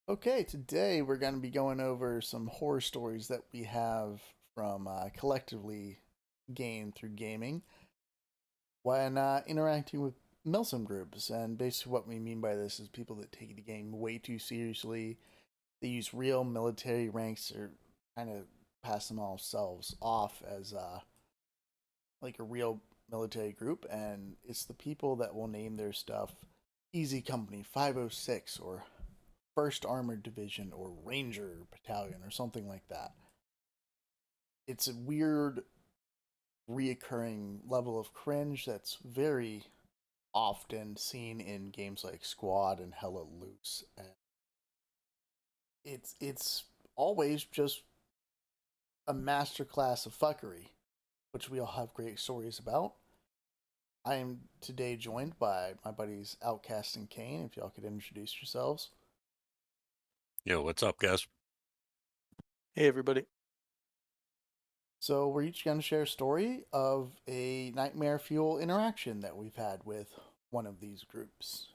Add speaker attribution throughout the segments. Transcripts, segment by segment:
Speaker 1: Okay, today we're going to be going over some horror stories that we have from collectively gained through gaming when interacting with milsim groups. And basically, what we mean by this is people that take the game way too seriously. They use real military ranks or kind of pass themselves off as like a real military group. And it's the people that will name their stuff Easy Company 506 or First Armored Division or Ranger Battalion or something like that. It's a weird, reoccurring level of cringe that's very often seen in games like Squad and Hella Loose. And it's always just a masterclass of fuckery, which we all have great stories about. I am today joined by my buddies Outcast and Cain. If y'all could introduce yourselves.
Speaker 2: Yo, what's up, guys?
Speaker 3: Hey everybody.
Speaker 1: So we're each going to share a story of a nightmare fuel interaction that we've had with one of these groups.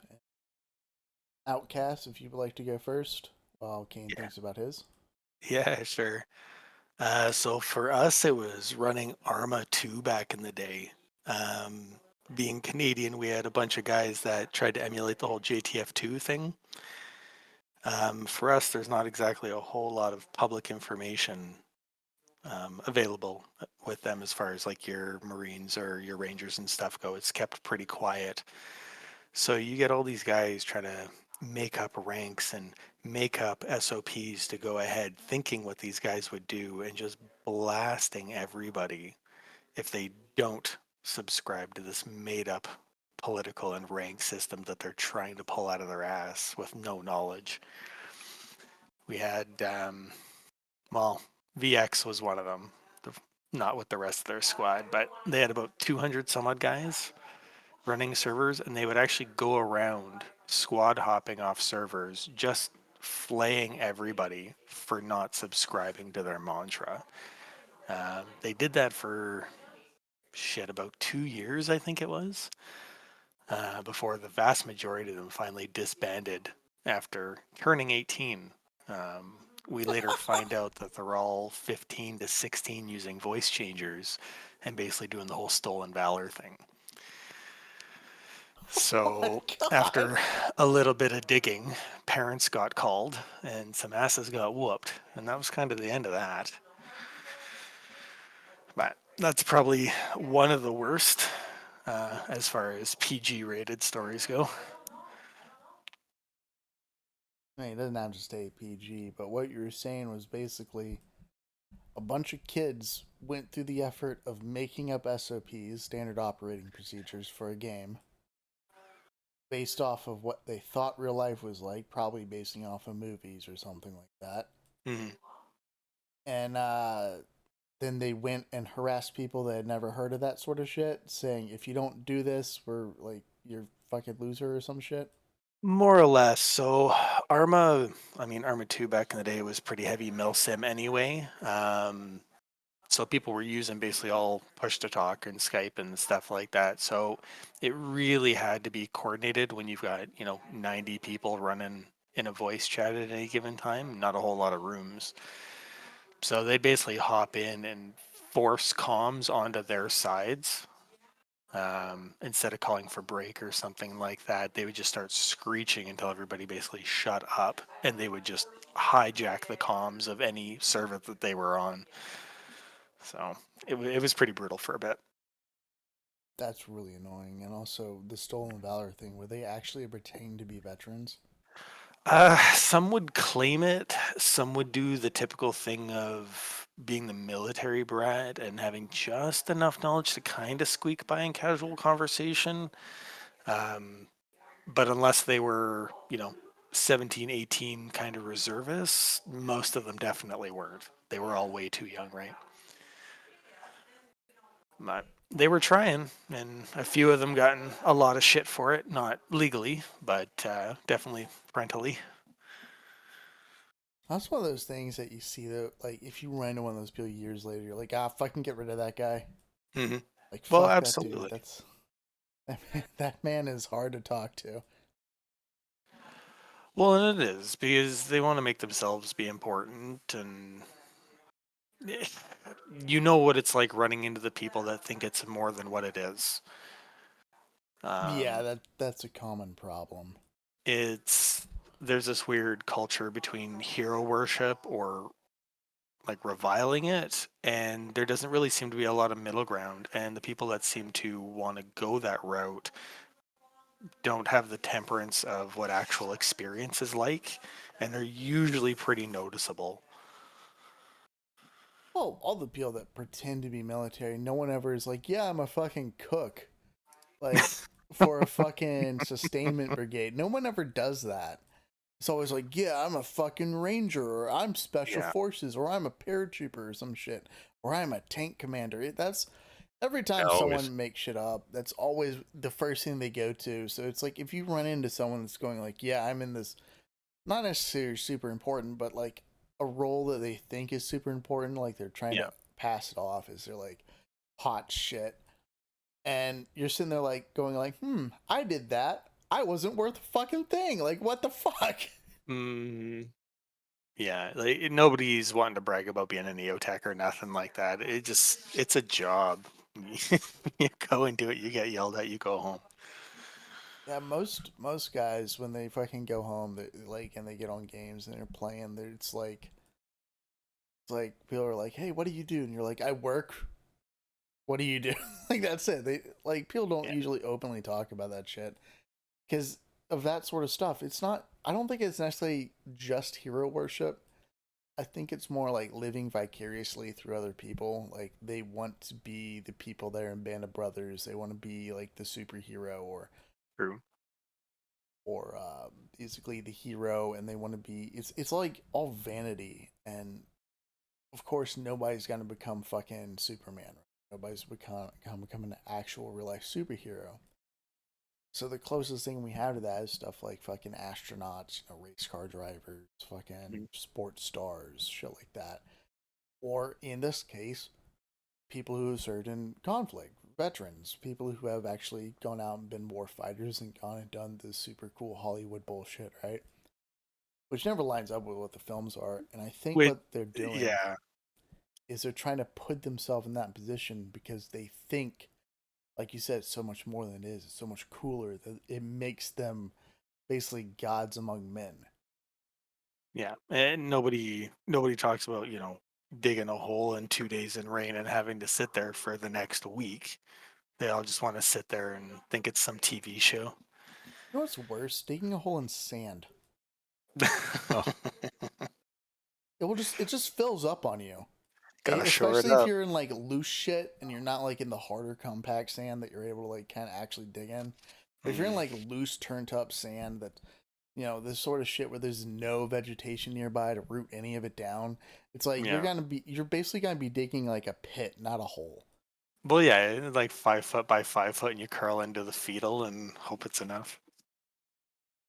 Speaker 1: Outcast, if you would like to go first, while Kane
Speaker 3: Yeah,
Speaker 1: thinks about his.
Speaker 3: yeah, sure. So for us, it was running Arma 2 back in the day. Um, Being Canadian, we had a bunch of guys that tried to emulate the whole JTF2 thing. For us, there's not exactly a whole lot of public information available with them as far as like your Marines or your Rangers and stuff go. It's kept pretty quiet. So you get all these guys trying to make up ranks and make up SOPs to go ahead, thinking what these guys would do and just blasting everybody if they don't subscribe to this made up political and rank system that they're trying to pull out of their ass with no knowledge. We had, well, VX was one of them, not with the rest of their squad, but they had about 200 some odd guys running servers, and they would actually go around squad hopping off servers, just flaying everybody for not subscribing to their mantra. They did that for about 2 years, I think it was, before the vast majority of them finally disbanded after turning 18. Um, we later find out that they're all 15 to 16 using voice changers and basically doing the whole stolen valor thing.
Speaker 1: Oh my
Speaker 3: So
Speaker 1: god!
Speaker 3: after a little bit of digging, parents got called and some asses got whooped, and that was kind of the end of that. But that's probably one of the worst as far as PG rated stories go.
Speaker 1: I mean, it doesn't have to stay PG, but what you were saying was basically a bunch of kids went through the effort of making up SOPs, standard operating procedures, for a game based off of what they thought real life was like, probably basing off of movies or something like that.
Speaker 3: Mm.
Speaker 1: And then they went and harassed people that had never heard of that sort of shit, saying, if you don't do this, we're like, you're fucking loser or some shit.
Speaker 3: More or less. So Arma, I mean Arma 2 back in the day was pretty heavy milsim anyway. So people were using basically all push to talk and Skype and stuff like that. So it really had to be coordinated when you've got, 90 people running in a voice chat at any given time, not a whole lot of rooms. So they'd basically hop in and force comms onto their sides. Instead of calling for break or something like that, they would just start screeching until everybody basically shut up, and they would just hijack the comms of any server that they were on. So it was pretty brutal for a bit.
Speaker 1: That's really annoying. And also the stolen valor thing, where they actually pretend to be veterans.
Speaker 3: Some would claim it. Some would do the typical thing of being the military brat and having just enough knowledge to kind of squeak by in casual conversation. Um, but unless they were, 17, 18 kind of reservists, most of them definitely weren't. They were all way too young, right? But they were trying, and a few of them gotten a lot of shit for it, not legally, but definitely parentally.
Speaker 1: That's one of those things that you see that, like, if you run into one of those people years later, you're like, fucking get rid of that guy.
Speaker 3: Hmm.
Speaker 1: Like,
Speaker 3: Well,
Speaker 1: fuck that dude.
Speaker 3: absolutely.
Speaker 1: That man is hard to talk to.
Speaker 3: Well, and it is because they want to make themselves be important, and you know what it's like running into the people that think it's more than what it is.
Speaker 1: Yeah,
Speaker 3: Um,
Speaker 1: that's a common problem.
Speaker 3: it's there's this weird culture between hero worship or like reviling it, and there doesn't really seem to be a lot of middle ground. And the people that seem to want to go that route don't have the temperance of what actual experience is like, and they're usually pretty noticeable.
Speaker 1: Well, all the people that pretend to be military, no one ever is like, yeah, I'm a fucking cook. Like, for a fucking sustainment brigade. No one ever does that. It's always like, yeah, I'm a fucking ranger, or I'm special
Speaker 3: Yeah.
Speaker 1: forces, or I'm a paratrooper, or some shit, or I'm a tank commander. That's every
Speaker 2: Yeah,
Speaker 1: time
Speaker 2: always.
Speaker 1: someone makes shit up, that's always the first thing they go to. So it's like if you run into someone that's going like, yeah, I'm in this, not necessarily super important, but like a role that they think is super important, like they're trying
Speaker 3: Yeah.
Speaker 1: to pass it off as they're like hot shit, and you're sitting there like going like, I did that. I wasn't worth a fucking thing. Like, what the fuck?
Speaker 3: Mm, yeah. Like nobody's wanting to brag about being a neotech or nothing like that. It's a job. You go and do it. You get yelled at. You go home.
Speaker 1: Yeah, most guys when they fucking go home, they like and they get on games and they're playing. It's like people are like, "Hey, what do you do?" And you're like, "I work." What do you do? Like that's it. They like people don't
Speaker 3: Yeah.
Speaker 1: usually openly talk about that shit because of that sort of stuff. It's not. I don't think it's necessarily just hero worship. I think it's more like living vicariously through other people. Like they want to be the people there in Band of Brothers. They want to be like the superhero
Speaker 3: True.
Speaker 1: or basically the hero, and they want to be. It's like all vanity, and of course nobody's gonna become fucking Superman. Right? Nobody's become an actual real life superhero. So the closest thing we have to that is stuff like fucking astronauts, race car drivers,
Speaker 3: Mm.
Speaker 1: fucking sports stars, shit like that. Or in this case, people who have served in conflict, veterans, people who have actually gone out and been war fighters and gone and done this super cool Hollywood bullshit, right? Which never lines up with what the films are. And I think
Speaker 3: Wait.
Speaker 1: what they're doing
Speaker 3: Yeah.
Speaker 1: is they're trying to put themselves in that position because they think, like you said, it's so much more than it is. It's so much cooler that it makes them basically gods among men.
Speaker 3: Yeah. And nobody talks about digging a hole in 2 days in rain and having to sit there for the next week. They all just want to sit there and think it's some TV show.
Speaker 1: You know what's worse? Digging a hole in sand.
Speaker 2: Oh,
Speaker 1: It just fills up on you.
Speaker 3: Gotta shore it
Speaker 1: Especially if
Speaker 3: up.
Speaker 1: you're in like loose shit and you're not like in the harder compact sand that you're able to like kind of actually dig in. But if you're in
Speaker 3: Mm,
Speaker 1: like loose turned up sand that this sort of shit where there's no vegetation nearby to root any of it down, it's like
Speaker 3: yeah.
Speaker 1: you're basically gonna be digging like a pit, not a hole.
Speaker 3: Well, yeah, like 5 foot by 5 foot, and you curl into the fetal and hope it's enough.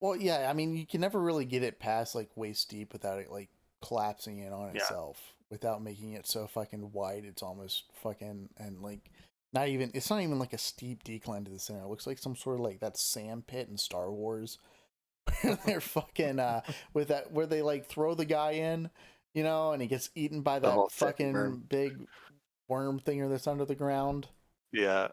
Speaker 1: Well, yeah, I mean you can never really get it past like waist deep without it like collapsing in on
Speaker 3: Yeah.
Speaker 1: itself, without making it so fucking wide it's almost fucking and like it's not even like a steep decline to the center. It looks like some sort of like that sand pit in Star Wars. They're fucking with that where they like throw the guy in, and he gets eaten by
Speaker 3: The whole
Speaker 1: that
Speaker 3: thing, worm.
Speaker 1: fucking big worm thinger that's under the ground.
Speaker 3: Yeah.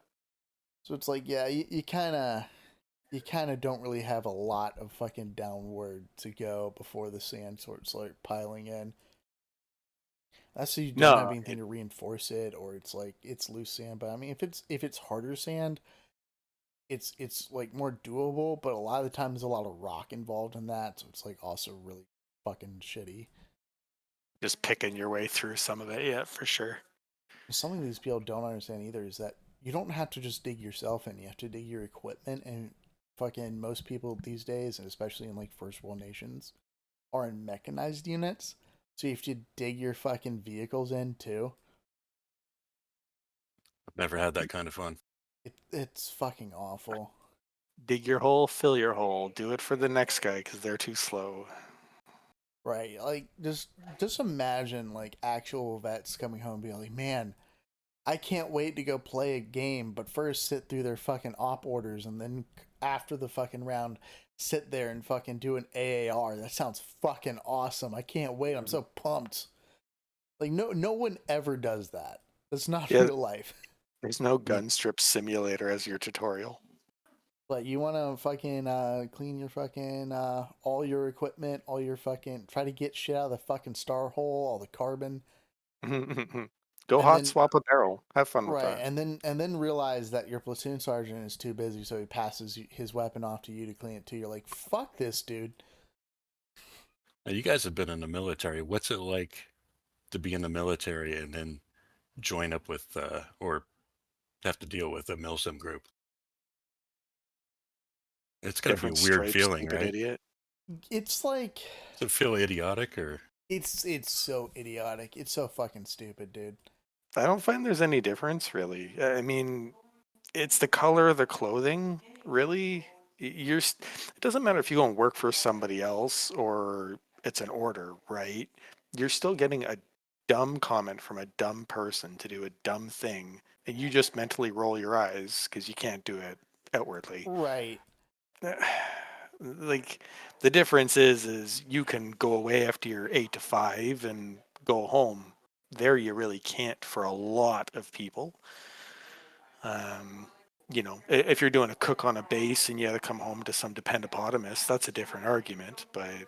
Speaker 1: So it's like, yeah, you kind of don't really have a lot of fucking downward to go before the sand starts like piling in. That's so you don't have
Speaker 3: No,
Speaker 1: anything to reinforce it, or it's like it's loose sand. But I mean, if it's harder sand, it's like more doable. But a lot of the time, there's a lot of rock involved in that, so it's like also really fucking shitty.
Speaker 3: just picking your way through some of it. Yeah, for sure.
Speaker 1: Something these people don't understand either is that you don't have to just dig yourself in. You have to dig your equipment, and fucking most people these days, and especially in like first world nations, are in mechanized units. So you have to dig your fucking vehicles in too.
Speaker 2: I've never had that kind of fun.
Speaker 1: It's fucking awful.
Speaker 3: Dig your hole, fill your hole. Do it for the next guy because they're too slow.
Speaker 1: Right. Like just imagine like actual vets coming home and being like, "Man, I can't wait to go play a game, but first sit through their fucking op orders and then after the fucking round sit there and fucking do an AAR. That sounds fucking awesome. I can't wait. I'm so pumped. Like no one ever does that. That's not
Speaker 3: Yeah,
Speaker 1: real life.
Speaker 3: there's no gun strip simulator as your tutorial.
Speaker 1: But you want to fucking clean your fucking all your equipment, all your fucking try to get shit out of the fucking star hole, all the carbon,
Speaker 3: Go
Speaker 1: and
Speaker 3: hot
Speaker 1: then
Speaker 3: swap a barrel. Have fun with
Speaker 1: right,
Speaker 3: that.
Speaker 1: and then realize that your platoon sergeant is too busy, so he passes his weapon off to you to clean it too. You're like, fuck this dude.
Speaker 2: Now, you guys have been in the military. What's it like to be in the military and then join up with or have to deal with a milsim group? It's got to be a
Speaker 3: Different
Speaker 2: weird
Speaker 3: stripes,
Speaker 2: feeling,
Speaker 3: stupid
Speaker 2: right?
Speaker 3: idiot.
Speaker 1: It's like
Speaker 2: Does it feel idiotic or?
Speaker 1: it's so idiotic. It's so fucking stupid, dude.
Speaker 3: I don't find there's any difference really. I mean, it's the color of the clothing, really. It doesn't matter if you go and work for somebody else or it's an order, right? You're still getting a dumb comment from a dumb person to do a dumb thing, and you just mentally roll your eyes because you can't do it outwardly.
Speaker 1: Right.
Speaker 3: Like the difference is you can go away after your 8 to 5 and go home. There you really can't for a lot of people. Um, if you're doing a cook on a base and you got to come home to some dependopotamus, that's a different argument. But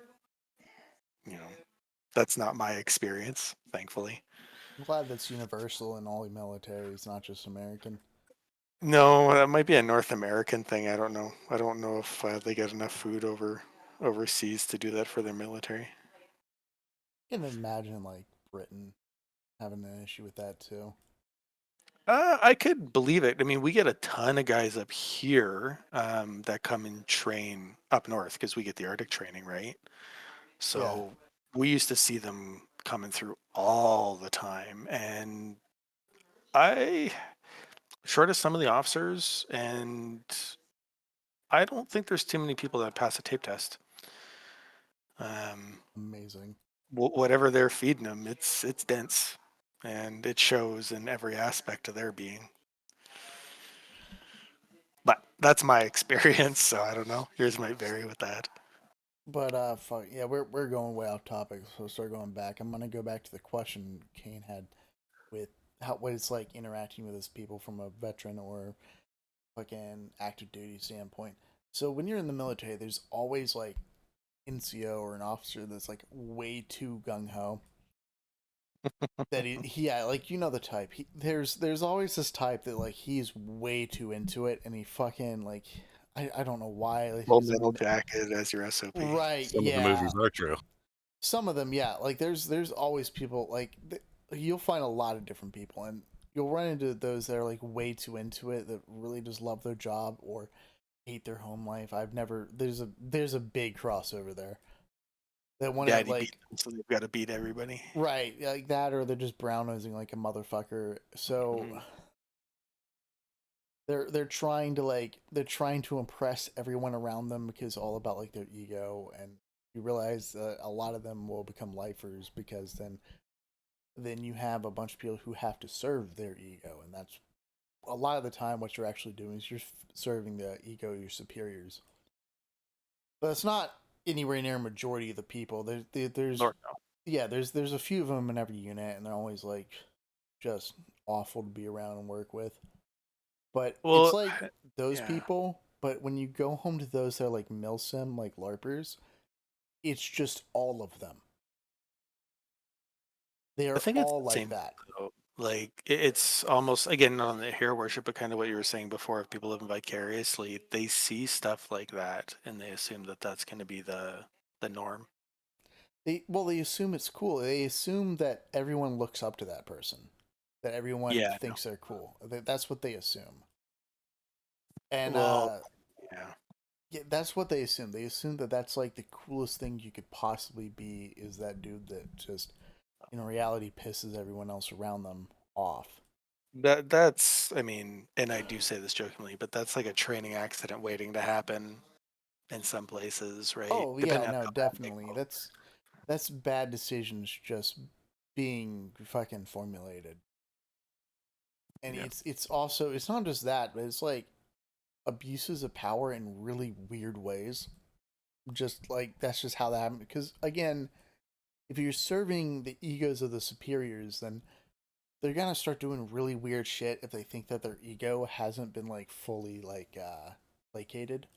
Speaker 3: you know, that's not my experience, thankfully.
Speaker 1: I'm glad that's universal in all the militaries, not just American.
Speaker 3: No, that might be a North American thing. I don't know. I don't know if they get enough food overseas to do that for their military.
Speaker 1: I can imagine like Britain having an issue with that too.
Speaker 3: I could believe it. I mean, we get a ton of guys up here that come and train up north because we get the Arctic training, right?
Speaker 1: Yeah,
Speaker 3: So we used to see them coming through all the time. And I, short of some of the officers, and I don't think there's too many people that pass a tape test. Um,
Speaker 1: amazing.
Speaker 3: whatever they're feeding them, it's dense, and it shows in every aspect of their being. But that's my experience, so I don't know. Yours might vary with that.
Speaker 1: But fuck yeah, we're going way off topic, so we'll start going back. I'm gonna go back to the question Cain had with how what it's like interacting with his people from a veteran or fucking active duty standpoint. So when you're in the military, there's always like NCO or an officer that's like way too gung ho. That yeah, like you know the type. There's always this type that like he's way too into it, and he fucking like I don't know why like
Speaker 3: Full
Speaker 1: he's
Speaker 3: metal jacket as your SOP.
Speaker 1: right
Speaker 2: Some of the
Speaker 1: yeah.
Speaker 2: movies are true.
Speaker 1: Some of them yeah, like there's always people like you'll find a lot of different people, and you'll run into those that are like way too into it that really just love their job or hate their home life. I've never there's a big crossover there that want to
Speaker 3: Daddy beat
Speaker 1: like
Speaker 3: them, so they've got to beat everybody.
Speaker 1: right like that or they're just brown nosing like a motherfucker. So
Speaker 3: Mhm.
Speaker 1: they're trying to impress everyone around them because all about like their ego, and you realize that a lot of them will become lifers because then you have a bunch of people who have to serve their ego, and that's a lot of the time what you're actually doing is you're serving the ego of your superiors. But it's not anywhere near a majority of the people. There's
Speaker 3: Lord no.
Speaker 1: yeah, there's a few of them in every unit, and they're always like just awful to be around and work with. But it's
Speaker 3: Well,
Speaker 1: like those
Speaker 3: yeah.
Speaker 1: people. But when you go home to those that are like milsim, like LARPers, it's just all of them. They
Speaker 3: I
Speaker 1: are
Speaker 3: think it's
Speaker 1: all
Speaker 3: the
Speaker 1: like
Speaker 3: same
Speaker 1: that.
Speaker 3: thing, though. Like it's almost again not on the hero worship, but kind of what you were saying before. If people live vicariously, they see stuff like that, and they assume that that's going to be the norm.
Speaker 1: They assume it's cool. They assume that everyone looks up to that person, that everyone
Speaker 3: Yeah. No.
Speaker 1: thinks they're cool. That's what they assume. And
Speaker 3: Well, yeah.
Speaker 1: yeah, that's what they assume. They assume that that's like the coolest thing you could possibly be is that dude that just in reality pisses everyone else around them off.
Speaker 3: That's I mean, and I do say this jokingly, but that's like a training accident waiting to happen in some places, right?
Speaker 1: Oh yeah,
Speaker 3: Depending on
Speaker 1: no,
Speaker 3: how bad they
Speaker 1: definitely.
Speaker 3: go.
Speaker 1: That's bad decisions just being fucking formulated. And
Speaker 3: Yeah.
Speaker 1: it's also it's not just that, but it's like abuses of power in really weird ways. Just like that's just how that happened. Because again, if you're serving the egos of the superiors, then they're gonna start doing really weird shit if they think that their ego hasn't been like fully like placated.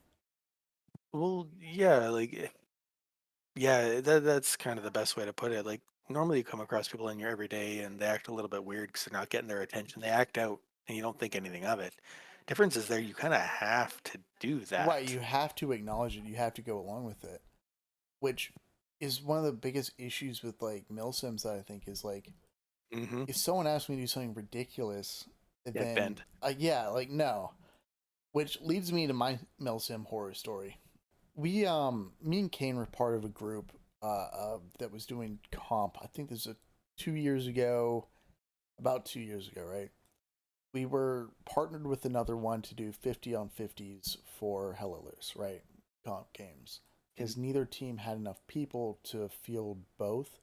Speaker 3: Well, yeah, yeah, that's kind of the best way to put it. Like normally you come across people in your everyday and they act a little bit weird because they're not getting their attention. They act out and you don't think anything of it. Difference is there you kind of have to do
Speaker 1: Right,
Speaker 3: that.
Speaker 1: you have to acknowledge it. You have to go along with it, which is one of the biggest issues with like milsims that I think is like
Speaker 3: Mm-hmm.
Speaker 1: if someone asks me to do something ridiculous,
Speaker 3: Yeah,
Speaker 1: then
Speaker 3: bend.
Speaker 1: yeah, like no. Which leads me to my milsim horror story. Me and Cain were part of a group that was doing comp. I think this was 2 years ago, about 2 years ago, right? We were partnered with another one to do 50 on 50s for Hella Loose, right? Comp games.
Speaker 3: Mhm.
Speaker 1: Because neither team had enough people to field both.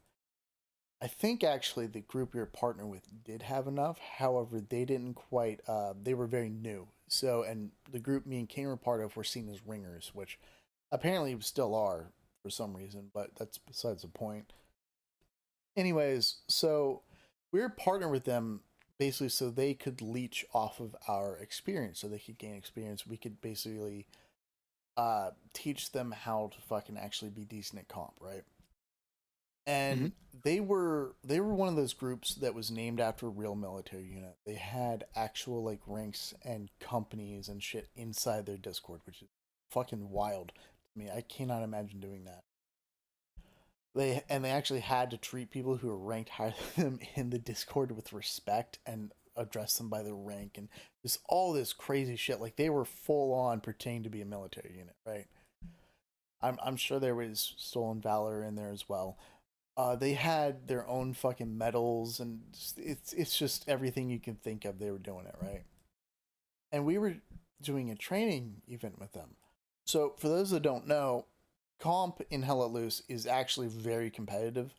Speaker 1: I think actually the group we were partnered with did have enough. However, they didn't quite, they were very new. So, and the group me and Cain were part of were seen as ringers, which apparently still are for some reason, but that's besides the point. Anyways, so we were partnered with them basically so they could leech off of our experience, so they could gain experience. We could basically teach them how to fucking actually be decent at comp, right?
Speaker 3: Mhm.
Speaker 1: And they were one of those groups that was named after a real military unit. They had actual like ranks and companies and shit inside their Discord, which is fucking wild to me. I cannot imagine doing that. They actually had to treat people who were ranked higher than them in the Discord with respect and address them by their rank and just all this crazy shit. Like they were full on pretending to be a military unit, right? I'm sure there was stolen valor in there as well. They had their own fucking medals and it's just everything you can think of. They were doing it right, and we were doing a training event with them. So for those that don't know, comp in Hella Loose is actually very competitive,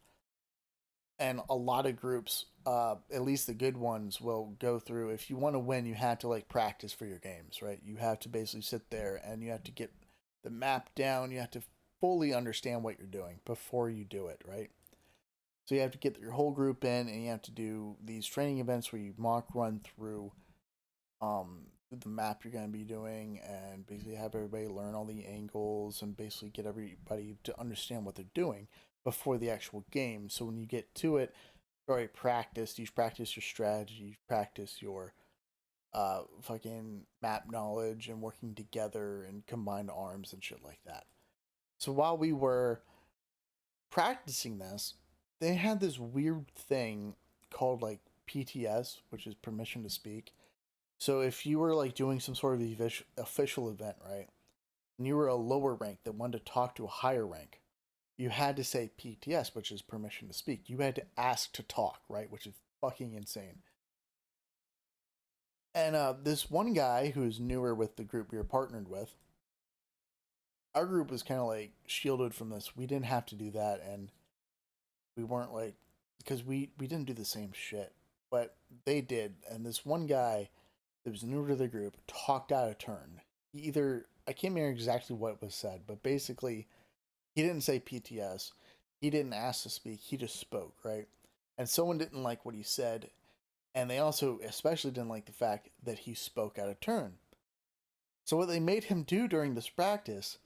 Speaker 1: and a lot of groups, at least the good ones, will go through. If you want to win, you have to like practice for your games, right? You have to basically sit there and you have to get the map down. You have to fully understand what you're doing before you do it, right? So you have to get your whole group in, and you have to do these training events where you mock run through the map you're going to be doing, and basically have everybody learn all the angles and basically get everybody to understand what they're doing before the actual game. So when you get to it, you've already practiced. You've practiced your strategy. You've practiced your fucking map knowledge and working together and combined arms and shit like that. So while we were practicing this, they had this weird thing called like PTS, which is permission to speak. So if you were like doing some sort of official event, right, and you were a lower rank that wanted to talk to a higher rank, you had to say PTS, which is permission to speak. You had to ask to talk, right, which is fucking insane. And this one guy who's newer with the group we were partnered with, our group was kind of like shielded from this. We didn't have to do that, and we weren't like because we didn't do the same shit, but they did. And this one guy that was newer to the group talked out of turn. He either I can't remember exactly what was said, but basically he didn't say PTS. He didn't ask to speak. He just spoke, right? And someone didn't like what he said, and they also especially didn't like the fact that he spoke out of turn. So what they made him do during this practice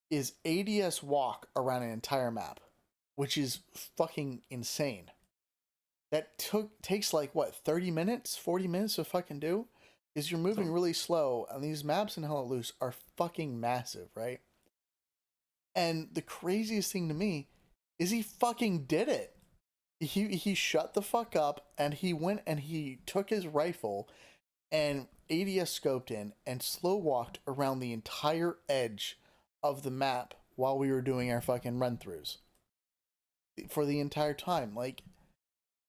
Speaker 1: is ADS walk around an entire map, which is fucking insane. That takes like what 30 minutes, 40 minutes to fucking do, is you're moving
Speaker 3: So
Speaker 1: really slow, and these maps in Hell Loose are fucking massive, right? And the craziest thing to me is he fucking did it. He shut the fuck up and he went and he took his rifle and ADS scoped in and slow walked around the entire edge of the map while we were doing our fucking run throughs for the entire time. Like,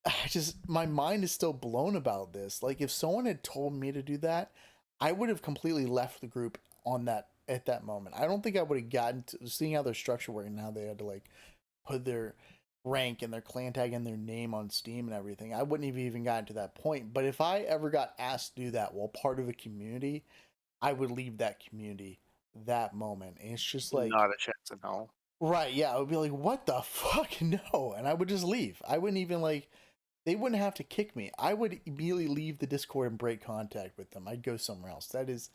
Speaker 1: I just, my mind is still blown about this. Like, if someone had told me to do that, I would have completely left the group on that at that moment. I don't think I would have gotten to seeing how their structure worked and how they had to like put their rank and their clan tag and their name on Steam and everything. I wouldn't have even gotten to that point. But if I ever got asked to do that while part of a community, I would leave that community that moment. And it's just like
Speaker 3: not a chance in hell.
Speaker 1: Right, yeah, I would be like, what the fuck? No. And I would just leave. I wouldn't even like, they wouldn't have to kick me. I would immediately leave the Discord and break contact with them. I'd go somewhere else. That is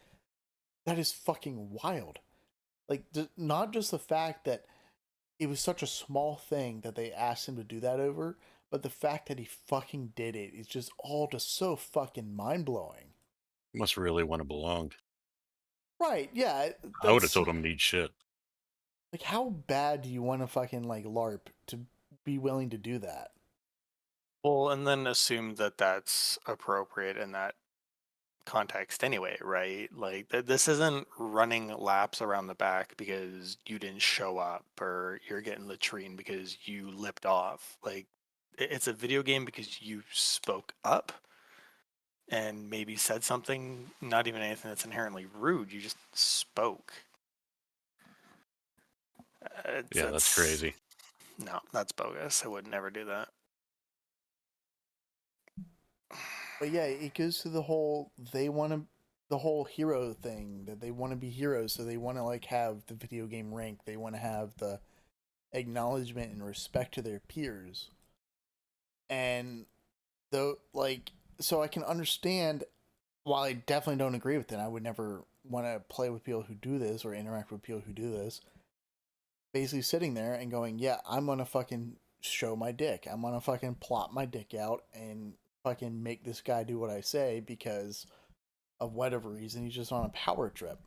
Speaker 1: fucking wild. Like, not just the fact that it was such a small thing that they asked him to do that over, but the fact that he fucking did it is just all just so fucking mind blowing.
Speaker 2: Must really want to belong.
Speaker 1: Right, yeah,
Speaker 2: I would have
Speaker 1: that's
Speaker 2: told him to eat shit.
Speaker 1: like, how bad do you want to fucking like LARP to be willing to do that?
Speaker 3: Well, and then assume that that's appropriate in that context anyway, right? Like this isn't running laps around the back because you didn't show up or you're getting latrine because you lipped off. Like it's a video game because you spoke up and maybe said something, not even anything that's inherently rude. You just spoke.
Speaker 2: Yeah, that's crazy.
Speaker 3: No, that's bogus. I would never do that.
Speaker 1: But yeah, it goes to the whole the whole hero thing that they want to be heroes, so they want to like have the video game rank, they want to have the acknowledgement and respect to their peers. And though like so I can understand, while I definitely don't agree with it, I would never want to play with people who do this or interact with people who do this. Basically sitting there and going, yeah, I'm gonna fucking show my dick. I'm gonna fucking plop my dick out and fucking make this guy do what I say because of whatever reason he's just on a power trip.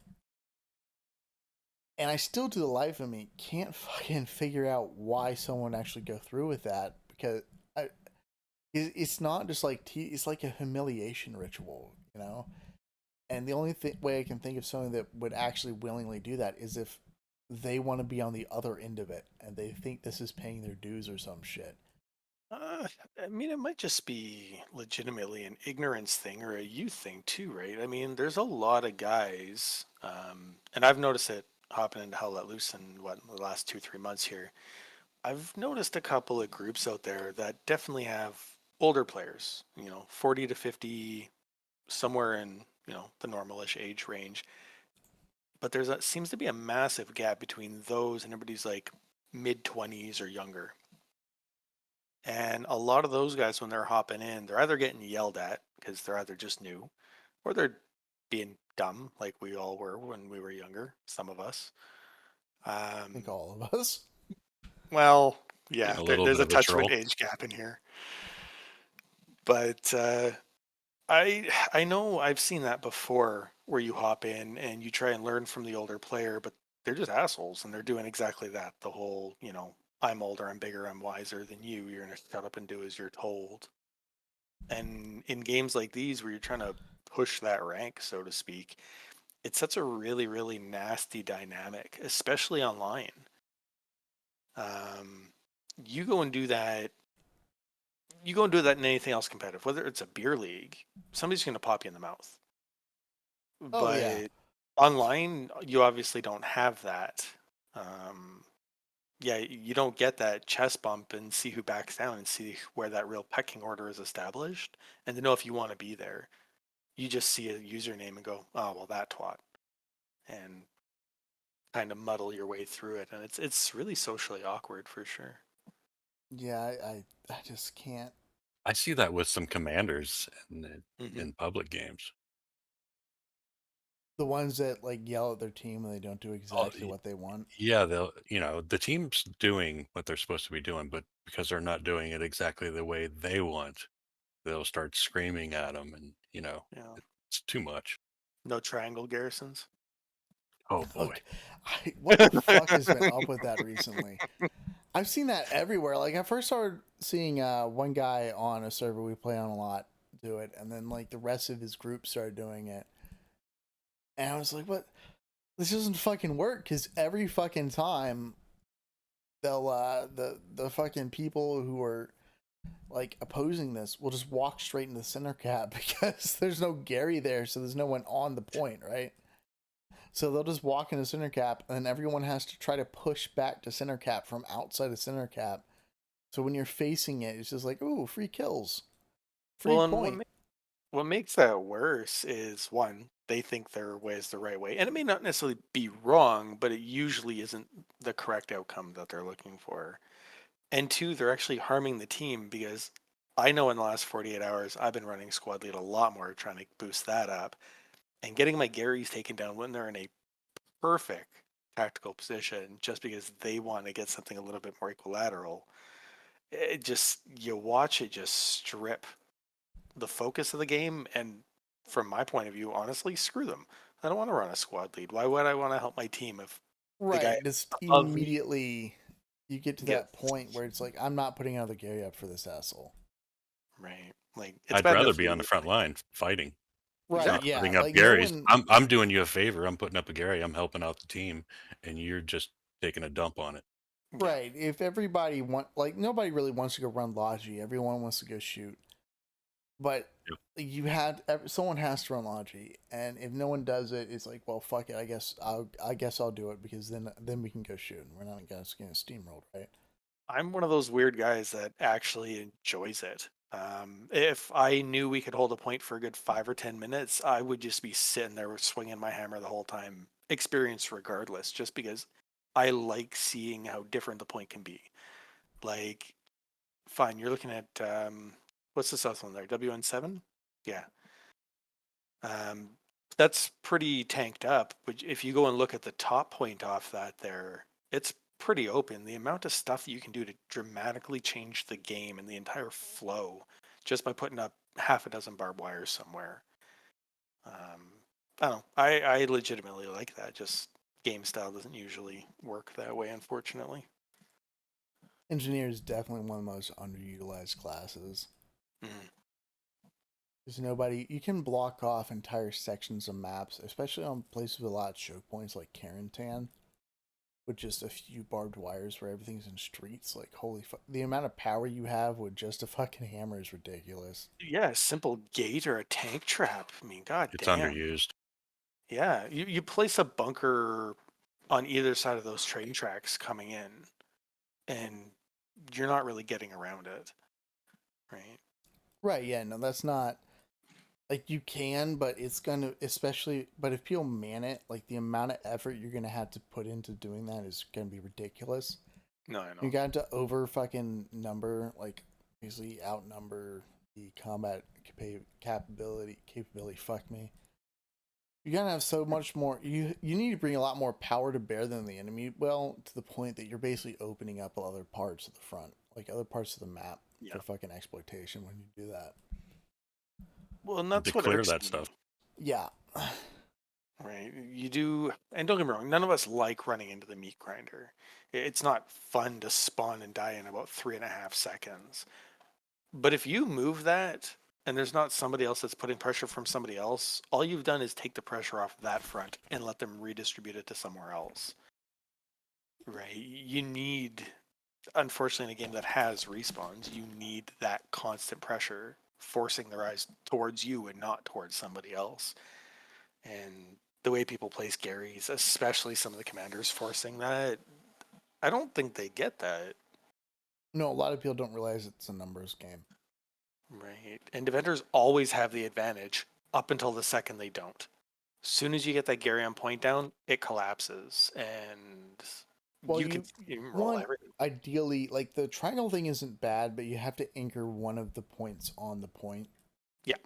Speaker 1: And I still, to the life of me, can't fucking figure out why someone would actually go through with that, because I, it's not just like it's like a humiliation ritual, you know. And the only way I can think of something that would actually willingly do that is if they want to be on the other end of it and they think this is paying their dues or some shit.
Speaker 3: Uh, I mean, it might just be legitimately an ignorance thing or a youth thing too, right? I mean, there's a lot of guys, and I've noticed it hopping into Hell Let Loose in the last 2 3 months here. I've noticed a couple of groups out there that definitely have older players, 40 to 50, somewhere in, the normalish age range. But seems to be a massive gap between those and everybody's like mid 20s or younger. And a lot of those guys, when they're hopping in, they're either getting yelled at because they're either just new or they're being dumb like we all were when we were younger, some of us.
Speaker 1: I think
Speaker 3: Um,
Speaker 1: all of us.
Speaker 3: well,
Speaker 2: Yeah,
Speaker 3: yeah,
Speaker 2: a little
Speaker 3: there's
Speaker 2: bit
Speaker 3: a
Speaker 2: of a
Speaker 3: touch of an
Speaker 2: troll.
Speaker 3: age gap in here. But I know I've seen that before where you hop in and you try and learn from the older player, but they're just assholes and they're doing exactly that. The whole, I'm older, I'm bigger, I'm wiser than you. You're going to shut up and do as you're told. And in games like these where you're trying to push that rank, so to speak, it's such a really, really nasty dynamic, especially online. Um, you go and do that. You go and do that in anything else competitive, whether it's a beer league, somebody's going to pop you in the mouth.
Speaker 1: Oh yeah.
Speaker 3: But online, you obviously don't have that. Um, yeah, you don't get that chest bump and see who backs down and see where that real pecking order is established and to know if you want to be there. You just see a username and go, oh, well, that twat. And kind of muddle your way through it. And it's really socially awkward for sure.
Speaker 1: Yeah, I just can't.
Speaker 2: I see that with some commanders
Speaker 3: Hmm.
Speaker 2: in public games.
Speaker 1: The ones that like yell at their team when they don't do
Speaker 2: Oh,
Speaker 1: exactly what they want.
Speaker 2: yeah, the team's doing what they're supposed to be doing, but because they're not doing it exactly the way they want, they'll start screaming at them, and
Speaker 3: Yeah.
Speaker 2: it's too much.
Speaker 3: No triangle garrisons.
Speaker 2: Oh boy.
Speaker 1: Okay. What the fuck has been up with that recently? I've seen that everywhere. Like I first started seeing one guy on a server we play on a lot do it, and then like the rest of his group started doing it, and I was like, "What? This doesn't fucking work." Because every fucking time they'll the fucking people who are like opposing this will just walk straight into the center cap because there's no Gary there, so there's no one on the point, right? So they'll just walk into center cap, and then everyone has to try to push back to center cap from outside of center cap. So when you're facing it, it's just like, ooh, free kills, free
Speaker 3: Well, and
Speaker 1: point.
Speaker 3: what makes that worse is one, they think their way is the right way. And it may not necessarily be wrong, but it usually isn't the correct outcome that they're looking for. And two, they're actually harming the team because I know in the last 48 hours, I've been running squad lead a lot more, trying to boost that up and getting my Garys taken down when they're in a perfect tactical position just because they want to get something a little bit more equilateral. It just, you watch it just strip the focus of the game. And from my point of view, honestly, screw them. I don't want to run a squad lead. Why would I want to help my team if the guy
Speaker 1: Right. Just
Speaker 3: above me
Speaker 1: immediately you get to that point
Speaker 3: gets
Speaker 1: where it's like, I'm not putting another Gary up for this asshole.
Speaker 3: right? Like it's
Speaker 2: I'd
Speaker 3: bad
Speaker 2: rather
Speaker 3: enough
Speaker 2: be on the
Speaker 3: you
Speaker 2: front line fighting,
Speaker 1: Right,
Speaker 2: not
Speaker 3: exactly.
Speaker 1: yeah.
Speaker 2: putting up
Speaker 1: Like no
Speaker 2: Garys.
Speaker 1: one
Speaker 2: I'm doing you a favor. I'm putting up a Gary. I'm helping out the team, and you're just taking a dump on it.
Speaker 3: Yeah,
Speaker 1: right. If everybody nobody really wants to go run Logi, everyone wants to go shoot. But
Speaker 2: Yep.
Speaker 1: someone has to run Logi, and if no one does it, it's like, well, fuck it. I guess I'll do it because then we can go shoot, and we're not gonna get steamrolled, right?
Speaker 3: I'm one of those weird guys that actually enjoys it. If I knew we could hold a point for a good 5 or 10 minutes, I would just be sitting there swinging my hammer the whole time, experience regardless, just because I like seeing how different the point can be. Like, fine, you're looking at what's the south one there? WN7? Yeah. Um, that's pretty tanked up. But if you go and look at the top point off that there, it's pretty open. The amount of stuff you can do to dramatically change the game and the entire flow just by putting up half a dozen barbed wires somewhere. I don't know. I legitimately like that. Just game style doesn't usually work that way, unfortunately.
Speaker 1: Engineer is definitely one of the most underutilized classes.
Speaker 3: Mm.
Speaker 1: There's nobody you can block off entire sections of maps, especially on places with a lot of choke points like Carentan, with just a few barbed wires where everything's in streets. Like holy fuck, the amount of power you have with just a fucking hammer is ridiculous.
Speaker 3: Yeah, a simple gate or a tank trap. I mean, god
Speaker 2: It's
Speaker 3: damn.
Speaker 2: underused.
Speaker 3: Yeah, you place a bunker on either side of those train tracks coming in, and you're not really getting around it, right?
Speaker 1: Right? Yeah. No, that's not like you can, but it's gonna especially. But if people man it, like the amount of effort you're gonna have to put into doing that is gonna be ridiculous.
Speaker 3: No, I
Speaker 1: You
Speaker 3: know.
Speaker 1: got to over fucking number, like basically outnumber the combat capability. Fuck me. You gotta have so much more. You need to bring a lot more power to bear than the enemy. Well, to the point that you're basically opening up other parts of the front, like other parts of the map
Speaker 3: Yeah.
Speaker 1: for fucking exploitation when you do that.
Speaker 3: Well, and
Speaker 2: To
Speaker 3: that's what
Speaker 2: clear
Speaker 3: irks
Speaker 2: that
Speaker 3: me,
Speaker 2: stuff.
Speaker 1: Yeah.
Speaker 3: right? You do, and don't get me wrong, none of us like running into the meat grinder. It's not fun to spawn and die in about 3.5 seconds. But if you move that and there's not somebody else that's putting pressure from somebody else, all you've done is take the pressure off that front and let them redistribute it to somewhere else. Right? You need, unfortunately, in a game that has respawns, you need that constant pressure forcing their eyes towards you and not towards somebody else. And the way people place Garys, especially some of the commanders forcing that, I don't think they get that.
Speaker 1: No, a lot of people don't realize it's a numbers game.
Speaker 3: Right. And defenders always have the advantage up until the second they don't. Soon as you get that Gary on point down, it collapses and
Speaker 1: Well,
Speaker 3: you can roll
Speaker 1: one
Speaker 3: everything.
Speaker 1: ideally like the triangle thing isn't bad, but you have to anchor one of the points on the point.
Speaker 3: Yeah.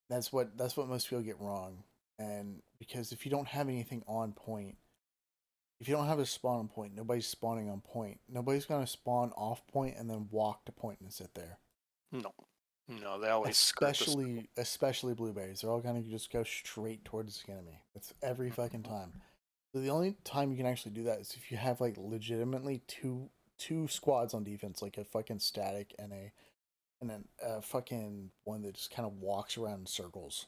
Speaker 1: That's what most people get wrong. And because if you don't have anything on point, if you don't have a spawn on point, nobody's spawning on point. Nobody's gonna spawn off point and then walk to point and sit there.
Speaker 3: No. No, they always skirt the circle.
Speaker 1: Especially blueberries, they're all gonna just go straight towards the enemy. That's every fucking time. So the only time you can actually do that is if you have like legitimately two squads on defense, like a fucking static and then a fucking one that just kind of walks around in circles,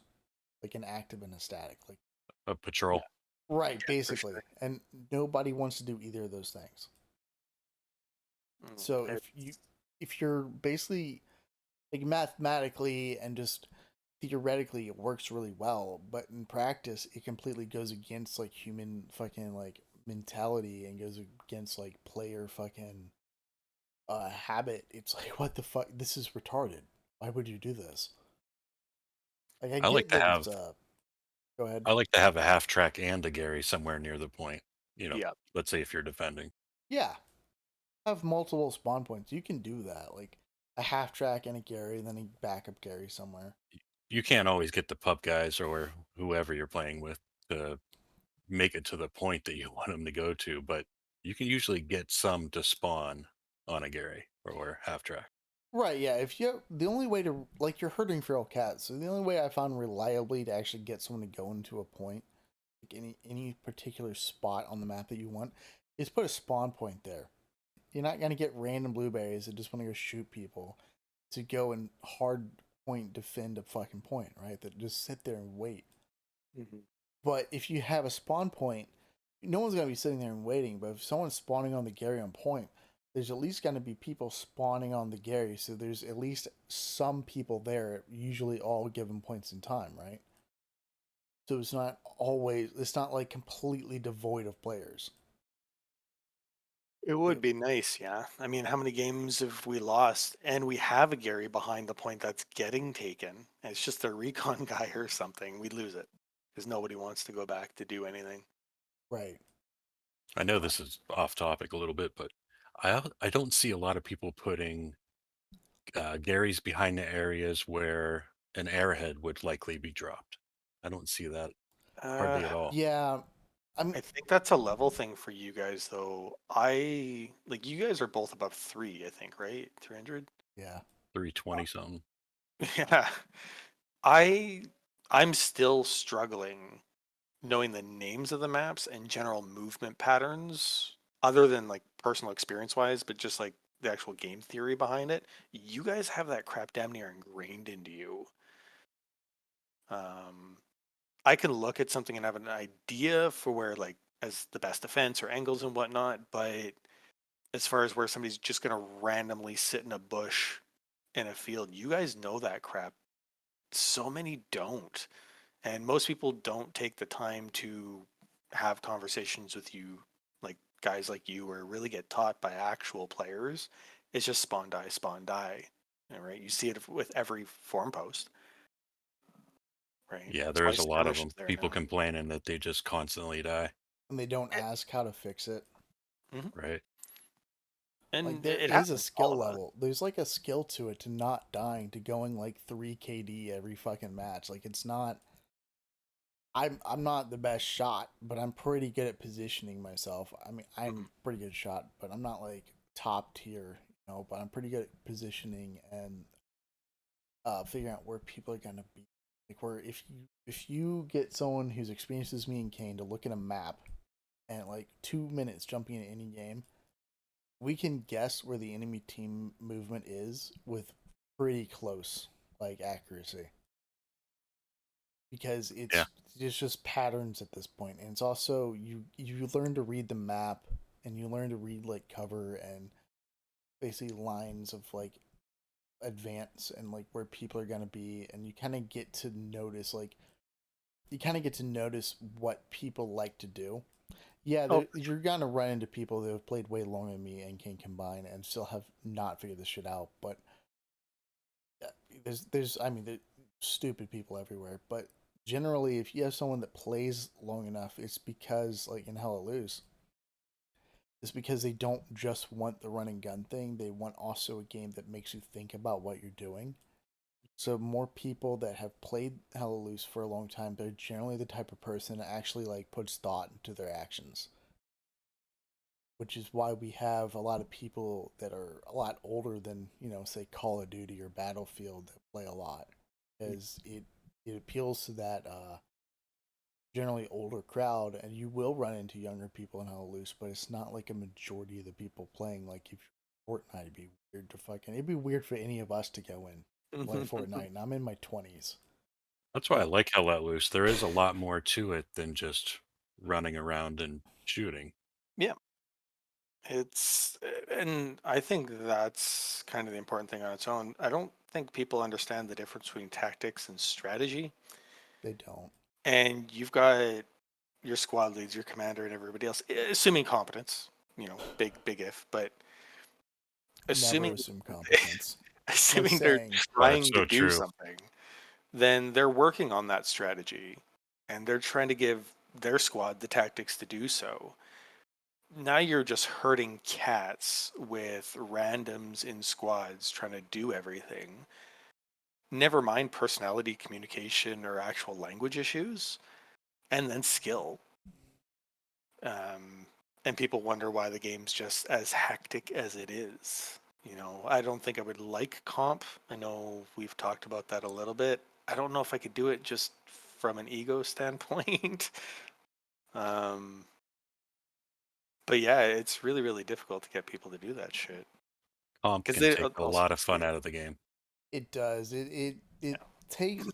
Speaker 1: like an active and a static, like
Speaker 2: A patrol.
Speaker 1: right,
Speaker 3: Yeah, for
Speaker 1: basically.
Speaker 3: sure.
Speaker 1: And nobody wants to do either of those things. So
Speaker 3: Mm,
Speaker 1: if you're basically like mathematically and just theoretically it works really well, but in practice it completely goes against like human fucking like mentality and goes against like player fucking habit. It's like what the fuck, this is retarded. Why would you do this? Like I
Speaker 2: I like
Speaker 1: get
Speaker 2: to
Speaker 1: that
Speaker 2: have
Speaker 1: it's Go ahead.
Speaker 2: I like to have a half track and a Gary somewhere near the point.
Speaker 3: Yeah.
Speaker 2: Let's say if you're defending.
Speaker 1: Yeah, have multiple spawn points. You can do that, like a half track and a Gary, and then a backup Gary somewhere.
Speaker 2: You can't always get the pub guys or whoever you're playing with to make it to the point that you want them to go to, but you can usually get some to spawn on a Gary or half track.
Speaker 1: Right, yeah. If you the only way to like you're herding feral cats, so the only way I found reliably to actually get someone to go into a point, like any particular spot on the map that you want, is put a spawn point there. You're not gonna get random blueberries that just want to go shoot people to go and hard point defend a fucking point, right? That just sit there and wait.
Speaker 3: Mm-hmm.
Speaker 1: But if you have a spawn point, no one's gonna be sitting there and waiting. But if someone's spawning on the Gary on point, there's at least gonna be people spawning on the Gary. So there's at least some people there, usually all given points in time, right? So it's not like completely devoid of players.
Speaker 3: It would be nice, yeah. I mean, how many games have we lost? And we have a Gary behind the point that's getting taken. And it's just a recon guy or something. We lose it because nobody wants to go back to do anything.
Speaker 1: Right.
Speaker 2: I know this is off topic a little bit, but I don't see a lot of people putting Garys behind the areas where an airhead would likely be dropped. I don't see that
Speaker 3: Uh,
Speaker 2: hardly at all.
Speaker 1: Yeah. I'm
Speaker 3: I think that's a level thing for you guys, though. You guys are both above 3, I think, right? 300?
Speaker 1: yeah.
Speaker 2: 320 something.
Speaker 3: Yeah. I I'm still struggling knowing the names of the maps and general movement patterns other than like personal experience wise, but just like the actual game theory behind it. You guys have that crap damn near ingrained into you. Um, I can look at something and have an idea for where like as the best defense or angles and whatnot, but as far as where somebody's just gonna randomly sit in a bush in a field, you guys know that crap. So many don't. And most people don't take the time to have conversations with you, like guys like you, or really get taught by actual players. It's just spawn die, right? You see it with every forum post, right?
Speaker 2: Yeah,
Speaker 3: That's why
Speaker 2: there's a lot of
Speaker 3: skirmish
Speaker 2: them.
Speaker 3: is there
Speaker 2: People
Speaker 3: now.
Speaker 2: complaining that they just constantly die,
Speaker 1: And they don't ask how to fix it.
Speaker 3: Mhm.
Speaker 2: right?
Speaker 1: Like
Speaker 3: And
Speaker 1: there
Speaker 3: it
Speaker 1: is a
Speaker 3: happens to all
Speaker 1: skill
Speaker 3: of us.
Speaker 1: level. There's like a skill to it to not dying, to going like 3 KD every fucking match. Like it's not I'm not the best shot, but I'm pretty good at positioning myself. I mean,
Speaker 3: Mhm.
Speaker 1: I'm pretty good shot, but I'm not like top tier, but I'm pretty good at positioning and figuring out where people are gonna be. Like where if you get someone who's experienced as me and Cain to look at a map and like 2 minutes jumping into any game, we can guess where the enemy team movement is with pretty close like accuracy because
Speaker 2: Yeah.
Speaker 1: it's just patterns at this point, and it's also you learn to read the map and you learn to read like cover and basically lines of like advance and like where people are going to be, and you kind of get to notice what people like to do. Yeah,
Speaker 3: Oh,
Speaker 1: you're gonna run into people that have played way longer than me and can combine and still have not figured this shit out. But there's stupid people everywhere. But generally, if you have someone that plays long enough, it's because like in Hell Loose, it's because they don't just want the run and gun thing. They want also a game that makes you think about what you're doing. So more people that have played Hell Loose for a long time, they're generally the type of person that actually like puts thought into their actions, which is why we have a lot of people that are a lot older than say Call of Duty or Battlefield that play a lot, because it appeals to that generally older crowd, and you will run into younger people in Hell Loose, but it's not like a majority of the people playing. Like if Fortnite, it'd be weird for any of us to go in play Fortnite, and I'm in my 20s.
Speaker 2: That's why I like Hell Let Loose. There is a lot more to it than just running around and shooting.
Speaker 3: yeah. And I think that's kind of the important thing on its own. I don't think people understand the difference between tactics and strategy.
Speaker 1: They don't.
Speaker 3: And you've got your squad leads, your commander, and everybody else, assuming competence, big if, but
Speaker 1: Never
Speaker 3: assuming
Speaker 1: assume competence. No
Speaker 3: assuming they're
Speaker 1: saying.
Speaker 2: Oh, that's
Speaker 3: trying to
Speaker 2: so
Speaker 3: do
Speaker 2: true.
Speaker 3: something, then they're working on that strategy. and they're trying to give their squad the tactics to do so. Now you're just herding cats with randoms in squads trying to do everything. Never mind personality, communication, or actual language issues, and then skill. Um, and people wonder why the game's just as hectic as it is. You know, I don't think I would like comp. I know we've talked about that a little bit. I don't know if I could do it just from an ego standpoint. um, but yeah, it's really, really difficult to get people to do that shit
Speaker 2: Comp
Speaker 3: because
Speaker 2: can
Speaker 3: they
Speaker 2: take a
Speaker 3: also
Speaker 2: lot of fun out of the game.
Speaker 1: It does. It
Speaker 3: yeah,
Speaker 1: takes.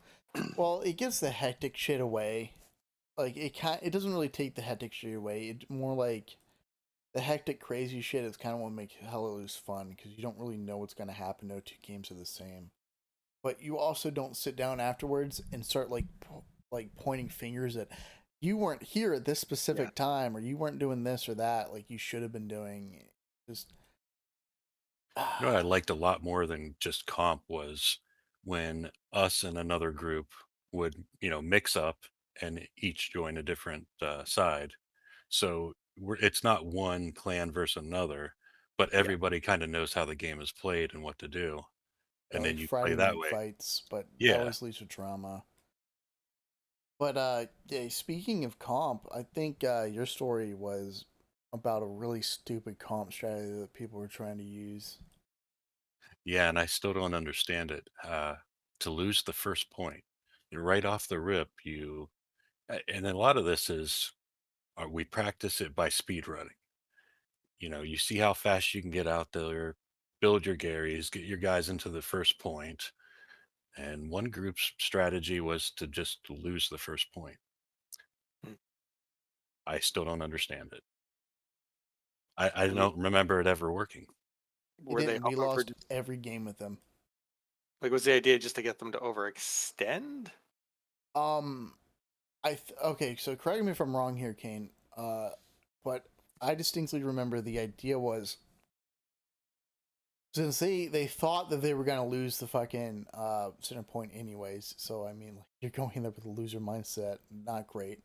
Speaker 1: Well, it gets the hectic shit away. Like it doesn't really take the hectic shit away. It's more like the hectic crazy shit is kind of what makes Hella Loose fun because you don't really know what's gonna happen. No two games are the same, but you also don't sit down afterwards and start like pointing fingers at you weren't here at this
Speaker 3: yeah,
Speaker 1: specific time or you weren't doing this or that like you should have been doing. Just
Speaker 2: You know what I liked a lot more than just comp was when us and another group would, mix up and each join a different side. So it's not one clan versus another, but
Speaker 3: yeah.
Speaker 2: everybody kind of knows how the game is played and what to do. And then
Speaker 1: like
Speaker 2: you play
Speaker 1: Friday
Speaker 2: that
Speaker 1: night
Speaker 2: way.
Speaker 1: fights, but that
Speaker 2: Yeah.
Speaker 1: always leads to drama. But yeah, speaking of comp, I think your story was about a really stupid comp strategy that people were trying to use.
Speaker 2: Yeah. And I still don't understand it. To lose the first point, right off the rip, and a lot of this is we practice it by speed running. You see how fast you can get out there, build your Garys, get your guys into the first point. And one group's strategy was to just lose the first point.
Speaker 3: Mm.
Speaker 2: I still don't understand it. I
Speaker 3: And
Speaker 2: don't remember it ever working.
Speaker 1: It
Speaker 3: were they
Speaker 1: didn't. We
Speaker 3: hoping for
Speaker 1: lost
Speaker 3: just
Speaker 1: every game with them.
Speaker 3: like was the idea just to get them to overextend?
Speaker 1: Um, okay. So correct me if I'm wrong here, Kane. But I distinctly remember the idea was since they thought that they were gonna lose the fucking center point anyways. So I mean, like, you're going there with a loser mindset. Not great.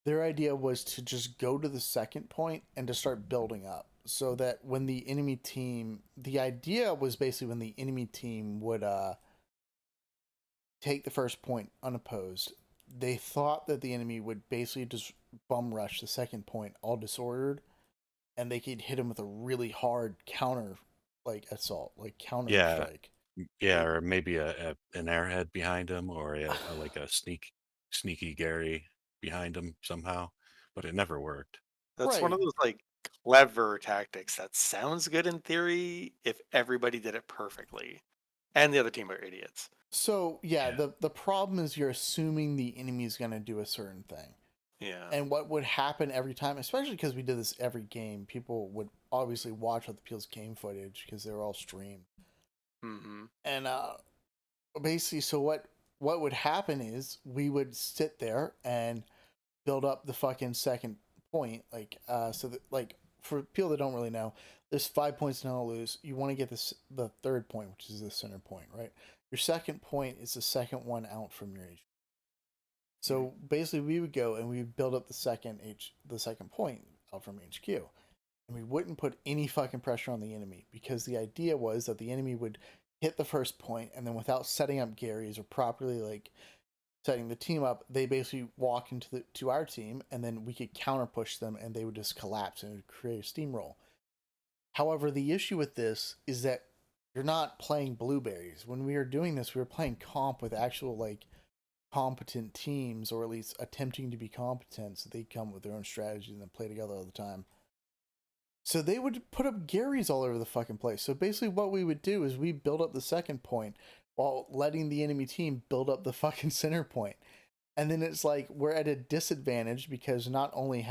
Speaker 1: Their idea was to just go to the second point and to start building up so that when the enemy team the idea was basically when the enemy team would take the first point unopposed, they thought that the enemy would basically just bum rush the second point all disordered and they could hit him with a really hard counter like assault, like counter
Speaker 2: Yeah,
Speaker 1: strike.
Speaker 2: yeah, or maybe an airhead behind him, or like a sneaky Gary behind him somehow, but it never worked.
Speaker 3: That's one
Speaker 1: Right.
Speaker 3: of those like clever tactics that sounds good in theory if everybody did it perfectly, and the other team are idiots.
Speaker 1: So yeah,
Speaker 2: Yeah,
Speaker 1: the problem is you're assuming the enemy's gonna do a certain thing.
Speaker 3: Yeah.
Speaker 1: And what would happen every time, especially because we did this every game, people would obviously watch other people's game footage because they were all streamed.
Speaker 3: Mm-hmm.
Speaker 1: And basically, so what would happen is we would sit there and build up the fucking second point, like so that like for people that don't really know, there's 5 points to lose. You want to get the third point, which is the center point, right? Your second point is the second one out from your age. So basically, we would go and we would build up the second point out from HQ, and we wouldn't put any fucking pressure on the enemy because the idea was that the enemy would hit the first point, and then without setting up Gary's or properly like setting the team up, they basically walk into to our team, and then we could counter push them, and they would just collapse and it would create a steamroll. However, the issue with this is that you're not playing blueberries. When we were doing this, we were playing comp with actual like competent teams, or at least attempting to be competent, so they come with their own strategy and then play together all the time. So they would put up Garys all over the fucking place. So basically, what we would do is we build up the second point while letting the enemy team build up the fucking center point. And then it's like we're at a disadvantage because not only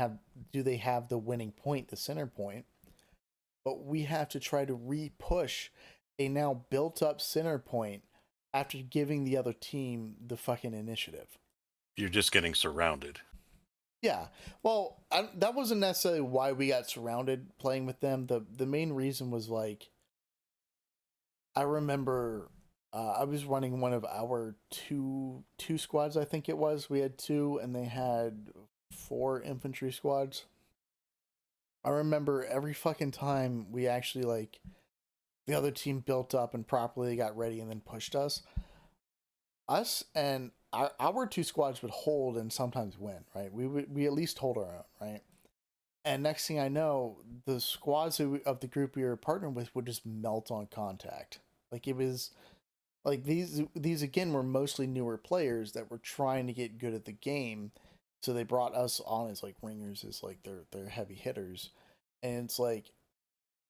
Speaker 1: do they have the winning point, the center point, but we have to try to re-push a now built up center point after giving the other team the fucking initiative.
Speaker 2: you're just getting surrounded.
Speaker 1: Yeah. Well, that wasn't necessarily why we got surrounded playing with them. The main reason was like I remember I was running one of our two squads. I think it was. We had two, and they had four infantry squads. I remember every fucking time we actually like the other team built up and properly got ready and then pushed us. Us and our two squads would hold and sometimes win. Right? We at least hold our own. Right? And next thing I know, the squads of the group we were partnered with would just melt on contact. Like it was like these again were mostly newer players that were trying to get good at the game, so they brought us on as like ringers, as like their heavy hitters, and it's like,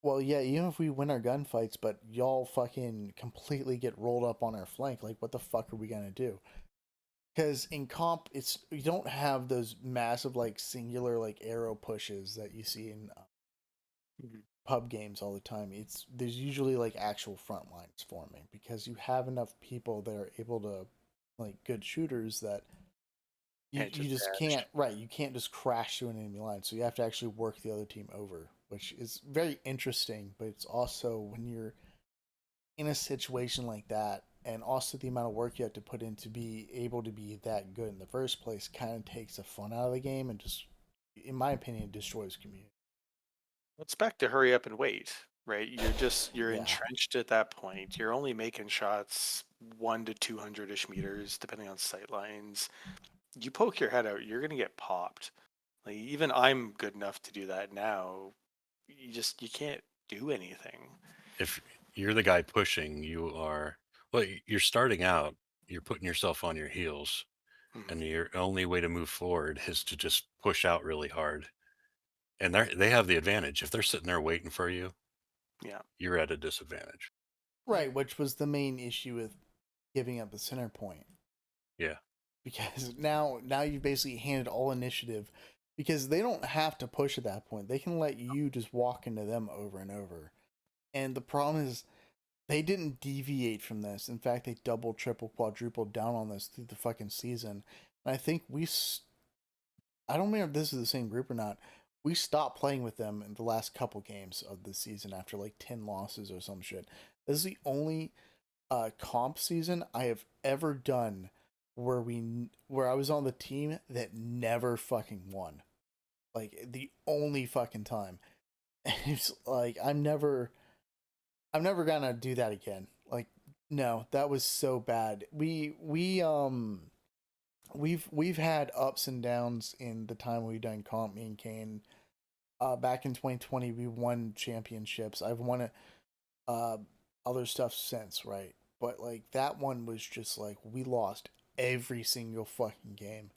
Speaker 1: well, yeah, even if we win our gunfights, but y'all fucking completely get rolled up on our flank, like what the fuck are we gonna do? Because in comp, it's you don't have those massive like singular like arrow pushes that you see in
Speaker 3: Mhm.
Speaker 1: pub games all the time. It's there's usually like actual front lines forming because you have enough people that are able to like good shooters that
Speaker 3: Can't
Speaker 1: you
Speaker 3: just
Speaker 1: just
Speaker 3: dash.
Speaker 1: can't right, you can't just crash through an enemy line, so you have to actually work the other team over, which is very interesting, but it's also when you're in a situation like that, and also the amount of work you have to put in to be able to be that good in the first place kind of takes the fun out of the game and just in my opinion destroys community.
Speaker 3: It's back to hurry up and wait, right? You're
Speaker 1: Yeah.
Speaker 3: entrenched at that point. You're only making shots 1 to 200-ish meters, depending on sight lines. You poke your head out, you're gonna get popped. Like even I'm good enough to do that now. You can't do anything.
Speaker 2: If you're the guy pushing, you are, well, you're starting out, you're putting yourself on your heels,
Speaker 3: Mhm.
Speaker 2: and your only way to move forward is to just push out really hard. And they have the advantage. If they're sitting there waiting for you,
Speaker 3: Yeah.
Speaker 2: you're at a disadvantage.
Speaker 1: Right, which was the main issue with giving up the center point
Speaker 2: Yeah.
Speaker 1: because now you've basically handed all initiative because they don't have to push at that point. They can let you just walk into them over and over. And the problem is they didn't deviate from this. In fact, they double, triple, quadrupled down on this through the fucking season. And I think I don't remember if this is the same group or not. We stopped playing with them in the last couple games of the season after like 10 losses or some shit. This is the only comp season I have ever done where I was on the team that never fucking won. Like the only fucking time. It's like I'm never gonna do that again. Like no, that was so bad. We've had ups and downs in the time we've done comp. Me and Cain. Back in 2020, we won championships. I've won it uh other stuff since, right? But like that one was just like we lost every single fucking game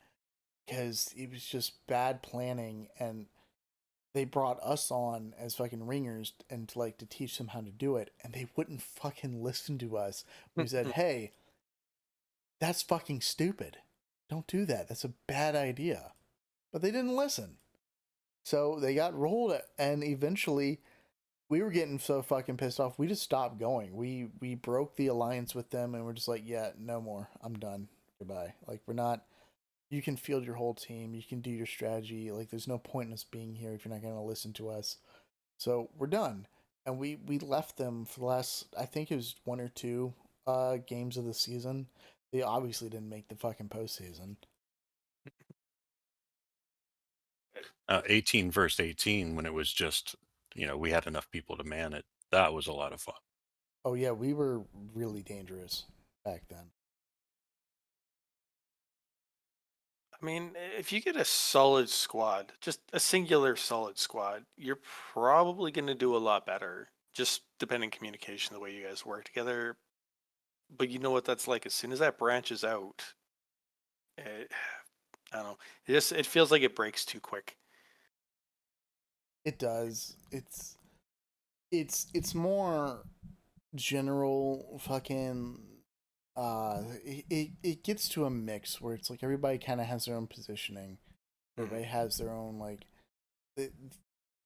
Speaker 1: because it was just bad planning, and they brought us on as fucking ringers and to like to teach them how to do it, and they wouldn't fucking listen to us. We said, "Hey, that's fucking stupid. Don't do that. That's a bad idea." But they didn't listen. So they got rolled, and eventually we were getting so fucking pissed off. We just stopped going. We broke the alliance with them, and we're just like, yeah, no more. I'm done. Goodbye. Like we're not. You can field your whole team. You can do your strategy. Like there's no point in us being here if you're not gonna listen to us. So we're done. And we left them for the last. I think it was one or two games of the season. They obviously didn't make the fucking postseason.
Speaker 2: 18 versus 18, when it was just, we had enough people to man it. That was a lot of fun.
Speaker 1: Oh yeah, we were really dangerous back then.
Speaker 3: I mean, if you get a solid squad, just a singular solid squad, you're probably going to do a lot better. Just depending communication, the way you guys work together. But you know what that's like. As soon as that branches out, it, I don't know. It feels like it breaks too quick.
Speaker 1: It does. It's more general fucking it gets to a mix where it's like everybody kind of has their own positioning.
Speaker 3: Mhm.
Speaker 1: Everybody has their own like they,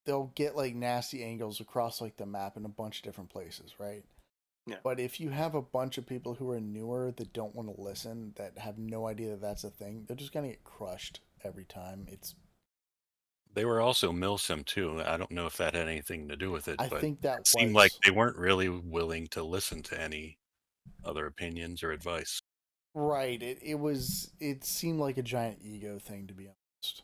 Speaker 1: they'll get like nasty angles across like the map in a bunch of different places, right?
Speaker 3: Yeah.
Speaker 1: But if you have a bunch of people who are newer that don't want to listen, that have no idea that that's a thing, they're just gonna get crushed every time. It's
Speaker 2: They were also milsim too. I don't know if that had anything to do with it,
Speaker 1: I
Speaker 2: but
Speaker 1: think
Speaker 2: it
Speaker 1: that
Speaker 2: seemed like
Speaker 1: was
Speaker 2: they weren't really willing to listen to any. other opinions or advice.
Speaker 1: Right. It seemed like a giant ego thing, to be honest.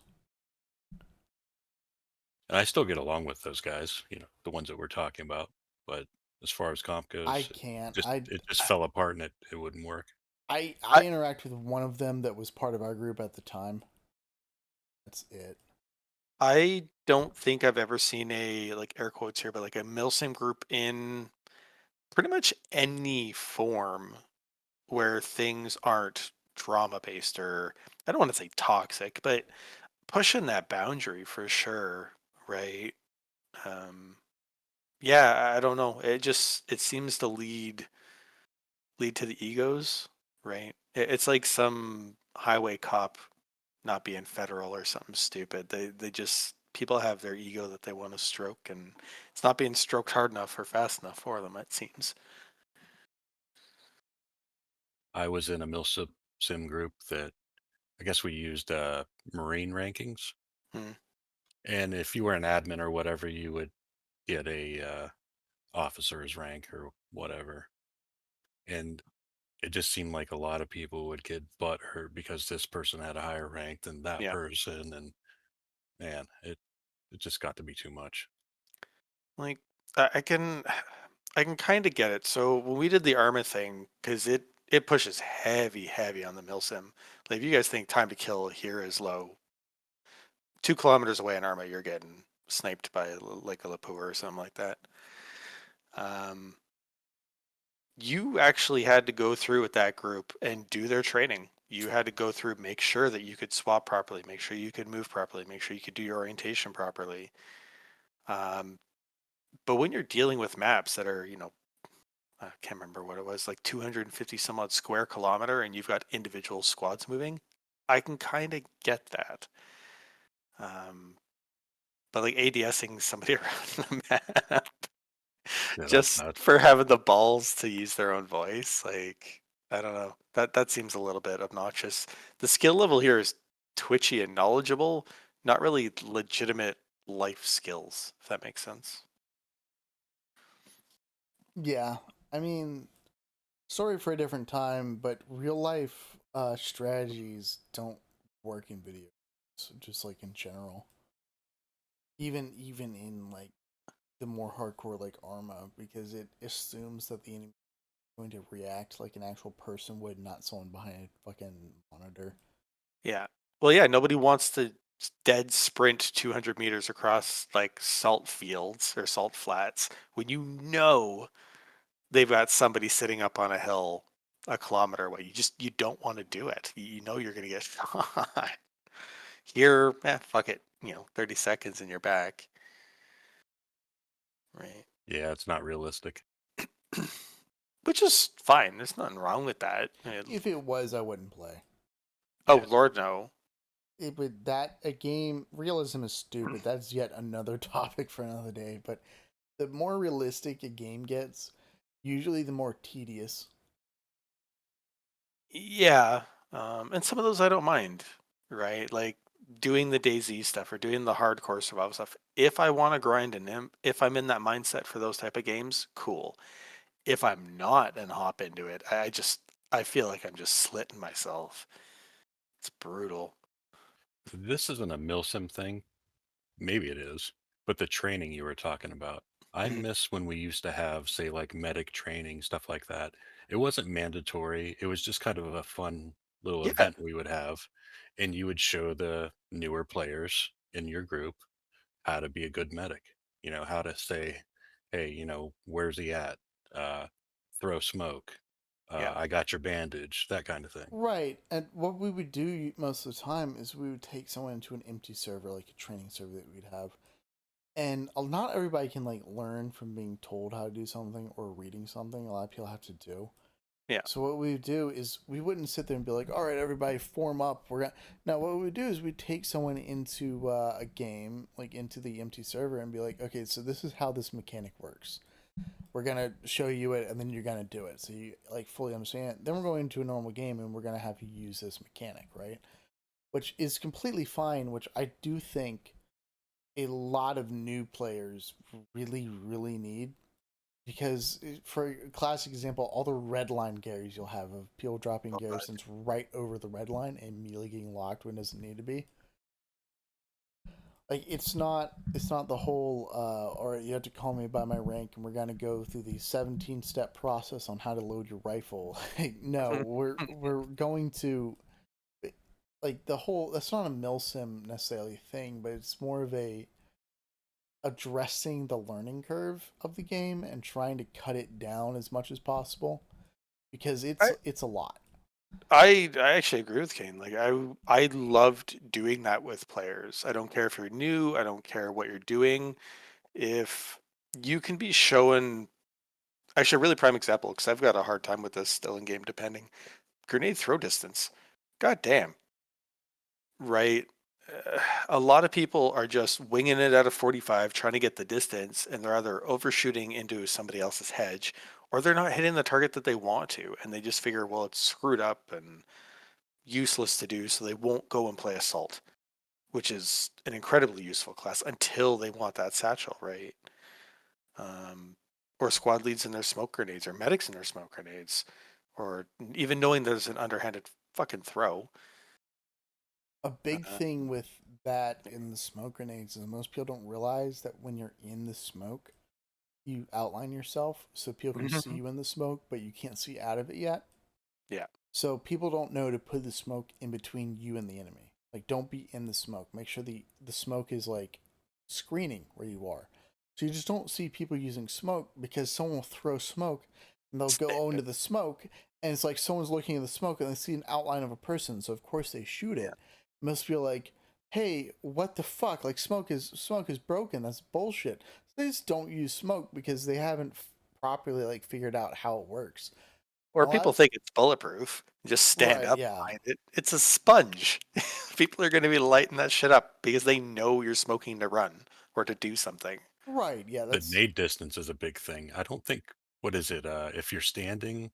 Speaker 2: And I still get along with those guys, the ones that we're talking about. But as far as comp
Speaker 1: I
Speaker 2: goes,
Speaker 1: can't.
Speaker 2: it just fell apart and it wouldn't work.
Speaker 1: I interact with one of them that was part of our group at the time. That's it.
Speaker 3: I don't think I've ever seen a, like, air quotes here, but like a milsim group in pretty much any form where things aren't drama based, or I don't want to say toxic, but pushing that boundary for sure, right? Um, yeah, I don't know. It seems to lead to the egos, right? It's like some highway cop not being federal or something stupid. They just, people have their ego that they want to stroke, and it's not being stroked hard enough or fast enough for them, it seems.
Speaker 2: I was in a milsim group that I guess we used Marine rankings.
Speaker 3: Hmm.
Speaker 2: And if you were an admin or whatever, you would get a officer's rank or whatever. And it just seemed like a lot of people would get butt hurt because this person had a higher rank than that
Speaker 3: Yeah.
Speaker 2: person. And man, it just got to be too much.
Speaker 3: Like, I can I can kind of get it. So when we did the Arma thing, because it pushes heavy on the milsim. Like, if you guys think time to kill here is low, 2 kilometers away in Arma, you're getting sniped by like a Lapua or something like that. Um, you actually had to go through with that group and do their training. You had to go through, make sure that you could swap properly, make sure you could move properly, make sure you could do your orientation properly. Um, but when you're dealing with maps that are, I can't remember what it was, like 250 some odd square kilometer, and you've got individual squads moving, I can kind of get that. Um, but like ADSing somebody around the map
Speaker 2: Yeah, that's
Speaker 3: just
Speaker 2: nuts.
Speaker 3: for having the balls to use their own voice, like, I don't know. That seems a little bit obnoxious. The skill level here is twitchy and knowledgeable, not really legitimate life skills, if that makes sense.
Speaker 1: Yeah. I mean, sorry for a different time, but real life strategies don't work in video games, just like in general. Even in like the more hardcore like Arma, because it assumes that the enemy is going to react like an actual person would, not someone behind a fucking monitor.
Speaker 3: Yeah. Well, yeah, nobody wants to dead sprint 200 meters across like salt fields or salt flats when you know they've got somebody sitting up on a hill a kilometer away. You don't want to do it. You know you're going to get shot. Here, fuck it. 30 seconds and you're back. Right.
Speaker 2: Yeah, it's not realistic.
Speaker 3: Which is fine. There's nothing wrong with that.
Speaker 1: If it was, I wouldn't play.
Speaker 3: Oh,
Speaker 2: Yeah.
Speaker 3: Lord, no.
Speaker 1: It would that a game realism is stupid. That's yet another topic for another day. But the more realistic a game gets, usually the more tedious.
Speaker 3: Yeah. And some of those I don't mind, right? Like doing the DayZ stuff or doing the hardcore survival stuff. If I want to grind an imp, if I'm in that mindset for those type of games, cool. If I'm not and hop into it, I feel like I'm just slitting myself. It's brutal.
Speaker 2: This isn't a milsim thing. Maybe it is. But the training you were talking about, I
Speaker 3: Mhm.
Speaker 2: miss when we used to have, say, like medic training, stuff like that. It wasn't mandatory. It was just kind of a fun little
Speaker 3: Yeah,
Speaker 2: event we would have. And you would show the newer players in your group how to be a good medic, how to say, hey, where's he at? Uh, throw smoke.
Speaker 3: yeah,
Speaker 2: I got your bandage, that kind of thing.
Speaker 1: Right. And what we would do most of the time is we would take someone into an empty server, like a training server that we'd have. And not everybody can like learn from being told how to do something or reading something. A lot of people have to do.
Speaker 3: yeah,
Speaker 1: So what we would do is we wouldn't sit there and be like, "All right, everybody, form up." We're gonna now. What we would do is we'd take someone into a game, like into the empty server, and be like, "Okay, so this is how this mechanic works. We're gonna show you it, and then you're gonna do it, so you like fully understand it. Then we're going into a normal game, and we're gonna have you use this mechanic, right? Which is completely fine. Which I do think a lot of new players really, really need. because for a classic example, all the red line Garys you'll have of people dropping
Speaker 3: Oh,
Speaker 1: Gary
Speaker 3: God.
Speaker 1: since right over the red line and immediately getting locked when it doesn't need to be. Like it's not the whole or you have to call me by my rank and we're gonna go through the 17-step process on how to load your rifle. Like, no, we're going to like the whole that's not a milsim necessarily thing, but it's more of a addressing the learning curve of the game and trying to cut it down as much as possible because
Speaker 3: I,
Speaker 1: it's a lot.
Speaker 3: I actually agree with Kane. Like I loved doing that with players. I don't care if you're new. I don't care what you're doing. If you can be showing, actually, a really prime example because I've got a hard time with this still in game. Depending grenade throw distance. God damn, right? A lot of people are just winging it out of 45, trying to get the distance, and they're either overshooting into somebody else's hedge, or they're not hitting the target that they want to, and they just figure, well, it's screwed up and useless to do, so they won't go and play assault, which is an incredibly useful class until they want that satchel, right? Um, or squad leads in their smoke grenades, or medics in their smoke grenades, or even knowing there's an underhanded fucking throw.
Speaker 1: A big
Speaker 3: Uh,
Speaker 1: thing with that in the smoke grenades is most people don't realize that when you're in the smoke, you outline yourself so people can see you in the smoke, but you can't see out of it yet.
Speaker 3: yeah.
Speaker 1: So people don't know to put the smoke in between you and the enemy. Like, don't be in the smoke. Make sure the smoke is like screening where you are. So you just don't see people using smoke because someone will throw smoke and they'll go into the smoke and it's like someone's looking at the smoke and they see an outline of a person. So of course they shoot
Speaker 3: Yeah.
Speaker 1: it. It must feel like, hey, what the fuck? Like smoke is broken. That's bullshit. So they just don't use smoke because they haven't properly like figured out how it works.
Speaker 3: Or
Speaker 1: A lot
Speaker 3: people
Speaker 1: of
Speaker 3: think it's bulletproof. Just stand
Speaker 1: right,
Speaker 3: up
Speaker 1: yeah.
Speaker 3: behind it. It's a sponge. People are going to be lighting that shit up because they know you're smoking to run or to do something.
Speaker 1: Right, yeah,
Speaker 2: The
Speaker 1: that's
Speaker 2: nade distance is a big thing. I don't think what is it? If you're standing,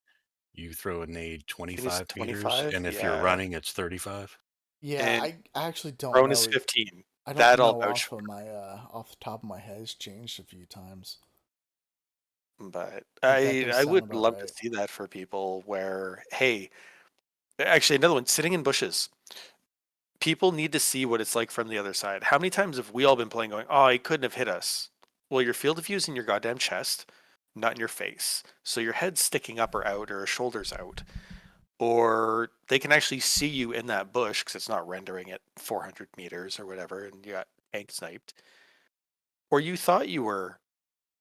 Speaker 2: you throw a nade
Speaker 3: I think it's
Speaker 2: 25 meters,
Speaker 3: 25.
Speaker 2: and if you're
Speaker 3: Yeah.
Speaker 2: running, it's 35.
Speaker 1: yeah,
Speaker 3: And
Speaker 1: I actually don't
Speaker 3: prone is
Speaker 1: know.
Speaker 3: 15.
Speaker 1: I don't
Speaker 3: That I'll
Speaker 1: know
Speaker 3: vouch
Speaker 1: off
Speaker 3: for.
Speaker 1: of my off the top of my head. It's changed a few times.
Speaker 3: But
Speaker 1: But that
Speaker 3: I
Speaker 1: does
Speaker 3: I
Speaker 1: sound
Speaker 3: would
Speaker 1: about
Speaker 3: love to
Speaker 1: right.
Speaker 3: see that for people where, hey, actually another one, sitting in bushes. People need to see what it's like from the other side. How many times have we all been playing going, oh, he couldn't have hit us? Well, your field of view is in your goddamn chest, not in your face. So your head's sticking up or out or shoulders out. Or they can actually see you in that bush because it's not rendering at 400 meters or whatever, and you got tank sniped. Or you thought you were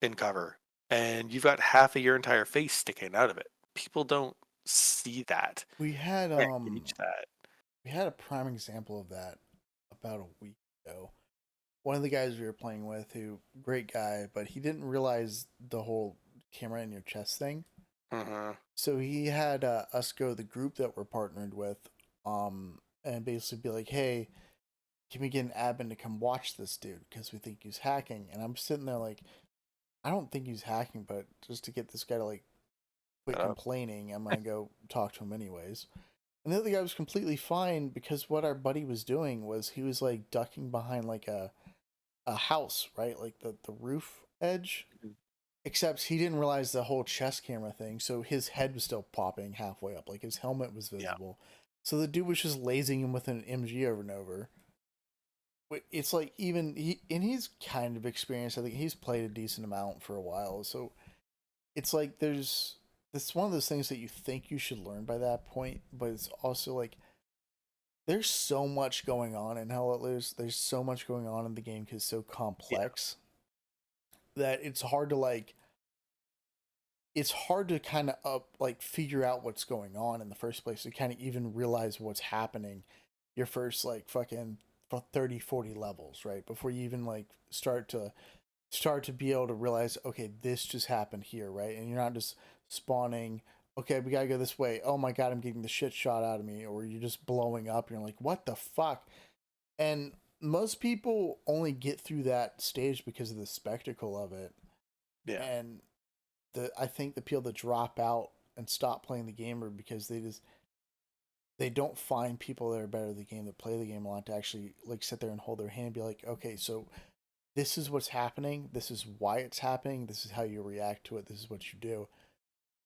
Speaker 3: in cover and you've got half of your entire face sticking out of it. People don't see that.
Speaker 1: We had
Speaker 3: Can't gauge that.
Speaker 1: we had a prime example of that about a week ago. One of the guys we were playing with, who great guy, but he didn't realize the whole camera in your chest thing.
Speaker 3: Hmm.
Speaker 1: So he had us go to the group that we're partnered with, and basically be like, "Hey, can we get an admin to come watch this dude because we think he's hacking?" And I'm sitting there like, I don't think he's hacking, but just to get this guy to like quit complaining, I'm gonna go talk to him anyways. And the other guy was completely fine because what our buddy was doing was he was like ducking behind like a house, right? Like the roof edge. Except he didn't realize the whole chest camera thing, so his head was still popping halfway up, like his helmet was
Speaker 3: Yeah.
Speaker 1: visible. So the dude was just lasing him with an MG over and over. It's like even he and he's kind of experienced. I think he's played a decent amount for a while, so it's like there's it's one of those things that you think you should learn by that point, but it's also like there's so much going on in Hell Let Loose. There's so much going on in the game because it's so
Speaker 3: Yeah.
Speaker 1: complex that it's hard to kind of like figure out what's going on in the first place to kind of even realize what's happening your first like fucking 30-40 levels, right, before you even like start to be able to realize, okay, this just happened here, right? And you're not just spawning, okay, we gotta go this way, oh my god, I'm getting the shit shot out of me, or you're just blowing up and you're like, what the fuck. And most people only get through that stage because of the spectacle of it.
Speaker 3: Yeah.
Speaker 1: And I think the people that drop out and stop playing the game are because they don't find people that are better at the game, that play the game a lot, to actually like sit there and hold their hand and be like, okay, so this is what's happening, this is why it's happening, this is how you react to it, this is what you do.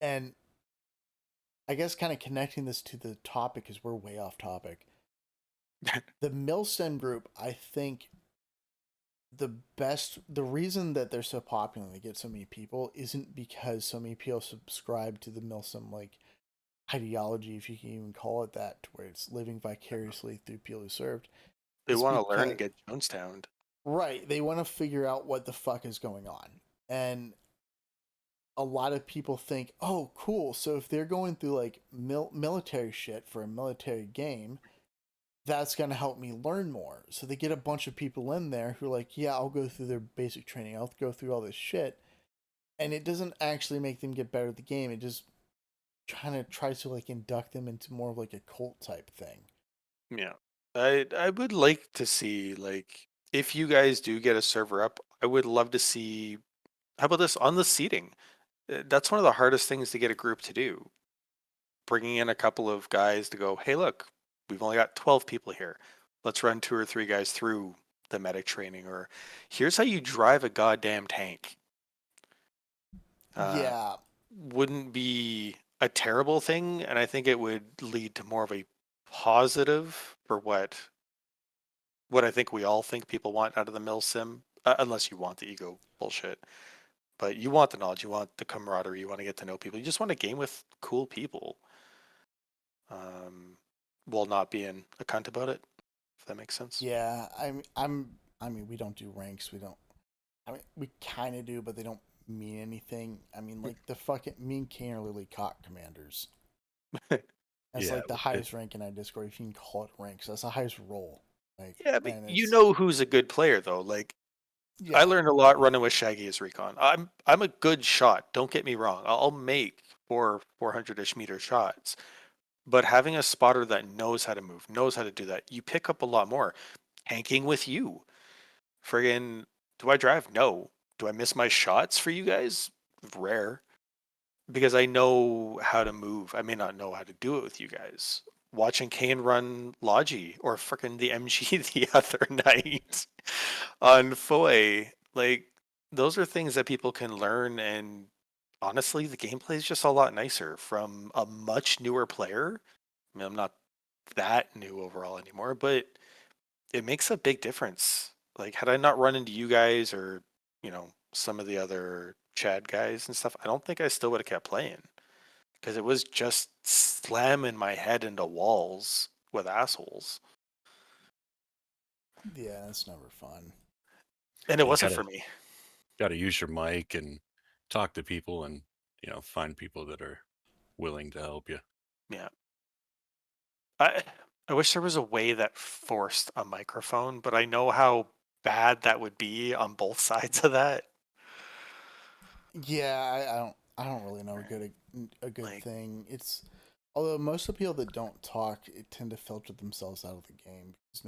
Speaker 1: And I guess kind of connecting this to the topic, because we're way off topic. The milsim group, I think the reason that they're so popular and they get so many people isn't because so many people subscribe to the milsim like ideology, if you can even call it that, to where it's living vicariously through people who served.
Speaker 3: They
Speaker 1: It's
Speaker 3: want to learn
Speaker 1: because
Speaker 3: and get Jonestown.
Speaker 1: right, they want to figure out what the fuck is going on. And a lot of people think, oh, cool. So if they're going through like military shit for a military game, that's going to help me learn more. So they get a bunch of people in there who are like, yeah, I'll go through their basic training. I'll go through all this shit. And it doesn't actually make them get better at the game. It just kind of tries to like induct them into more of like a cult type thing.
Speaker 3: Yeah. I would like to see, like, if you guys do get a server up, I would love to see, how about this on the seating? That's one of the hardest things to get a group to do. Bringing in a couple of guys to go, hey, look, we've only got 12 people here. Let's run 2 or 3 guys through the medic training, or here's how you drive a goddamn tank. Uh,
Speaker 1: Yeah.
Speaker 3: wouldn't be a terrible thing, and I think it would lead to more of a positive for what I think we all think people want out of the milsim, unless you want the ego bullshit. But you want the knowledge, you want the camaraderie, you want to get to know people, you just want to game with cool people, um, while not being a cunt about it. If that makes sense.
Speaker 1: Yeah. I mean, we don't do ranks. We don't. I mean, we kind of do, but they don't mean anything. I mean, like the fucking me and Cain are literally cock commanders. That's
Speaker 2: Yeah,
Speaker 1: like the highest rank in our Discord, if you can call it rank. So that's the highest role. Like,
Speaker 3: Yeah, but
Speaker 1: and
Speaker 3: you
Speaker 1: it's
Speaker 3: know who's a good player though. Like I
Speaker 1: yeah,
Speaker 3: learned a lot running with Shaggy as recon. I'm a good shot. Don't get me wrong. I'll make 400-ish meter shots. But having a spotter that knows how to move, knows how to do that, you pick up a lot more. Tanking with you. Friggin', do I drive? No. Do I miss my shots for you guys? Rare. Because I know how to move. I may not know how to do it with you guys. Watching Kane run Logi or frickin' the MG the other night on Foy, like those are things that people can learn, and honestly, the gameplay is just a lot nicer from a much newer player. I mean, I'm not that new overall anymore, but it makes a big difference. Like, had I not run into you guys or, some of the other Chad guys and stuff, I don't think I still would have kept playing because it was just slamming my head into walls with assholes.
Speaker 1: yeah, that's never fun.
Speaker 3: And it
Speaker 2: you
Speaker 3: wasn't
Speaker 2: gotta
Speaker 3: for me.
Speaker 2: gotta use your mic and talk to people, and find people that are willing to help you.
Speaker 3: Yeah. I I wish there was a way that forced a microphone, but I know how bad that would be on both sides of that.
Speaker 1: Yeah, I don't really know
Speaker 3: Right.
Speaker 1: a good
Speaker 3: Like,
Speaker 1: thing. It's although most of the people that don't talk it tend to filter themselves out of the game because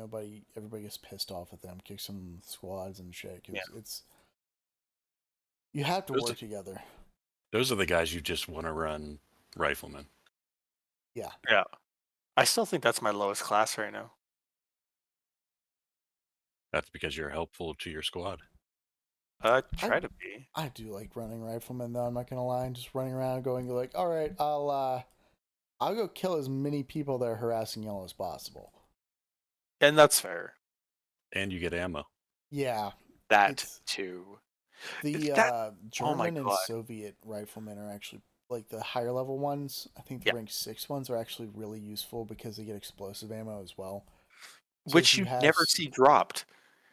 Speaker 1: everybody gets pissed off at them, kicks them squads and shit.
Speaker 3: yeah.
Speaker 1: Because it's you have to
Speaker 2: Those
Speaker 1: work
Speaker 2: are,
Speaker 1: together.
Speaker 2: those are the guys you just want to run riflemen.
Speaker 1: Yeah,
Speaker 3: Yeah. I still think that's my lowest class right now.
Speaker 2: That's because you're helpful to your squad.
Speaker 1: I
Speaker 3: Try to be.
Speaker 1: I do like running riflemen though. I'm not gonna lie, just running around going like, all right, I'll go kill as many people that are harassing y'all as possible.
Speaker 3: And that's fair.
Speaker 2: And you get ammo.
Speaker 1: Yeah,
Speaker 3: That
Speaker 1: it's
Speaker 3: too.
Speaker 1: the
Speaker 3: That, oh my
Speaker 1: German and
Speaker 3: God.
Speaker 1: Soviet riflemen are actually like the higher level ones. I think the
Speaker 3: Yeah.
Speaker 1: rank 6 ones are actually really useful because they get explosive ammo as well. So if
Speaker 3: Which
Speaker 1: you
Speaker 3: you
Speaker 1: have
Speaker 3: never see dropped.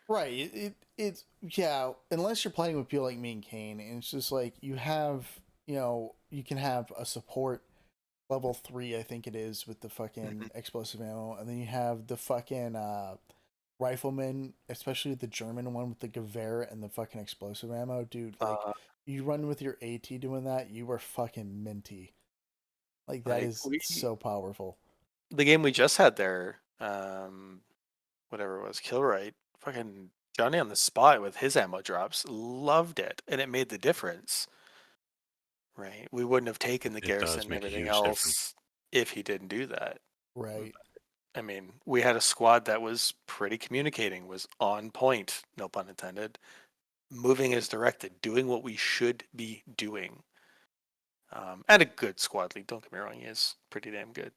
Speaker 1: right, it's yeah, unless you're playing with people like me and Kane, and it's just like you have you can have a support level 3, I think it is, with the fucking
Speaker 3: Mhm.
Speaker 1: explosive ammo, and then you have the fucking rifleman, especially the German one with the Gewehr and the fucking explosive ammo, dude. Like,
Speaker 3: Uh,
Speaker 1: you run with your AT doing that, you are fucking minty. Like that
Speaker 3: like
Speaker 1: is so powerful.
Speaker 3: the game we just had there, whatever it was, Killright, fucking Johnny on the spot with his ammo drops, loved it, and it made the difference. Right? We wouldn't have taken the
Speaker 2: It does
Speaker 3: garrison and
Speaker 2: make a
Speaker 3: everything
Speaker 2: huge difference.
Speaker 3: else if he didn't do that.
Speaker 1: Right.
Speaker 3: I mean, we had a squad that was pretty communicating, was on point, no pun intended, moving as directed, doing what we should be doing. And a good squad lead, don't get me wrong, he is pretty damn good.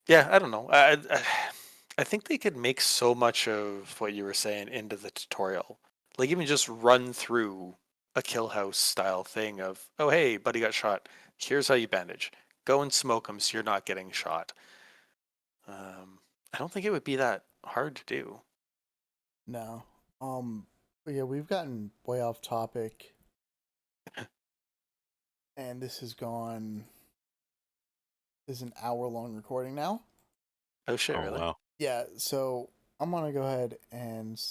Speaker 3: Yeah, I don't know. I think they could make so much of what you were saying into the tutorial. Like even just run through a kill house style thing of, oh hey, buddy got shot. Here's how you bandage. Go and smoke him so you're not getting shot. I don't think it would be that hard to do.
Speaker 1: No. But yeah, we've gotten way off topic, and this has gone. This is an hour-long recording now.
Speaker 3: Oh shit,
Speaker 2: Oh
Speaker 3: really?
Speaker 2: wow.
Speaker 1: Yeah, so I'm gonna go ahead and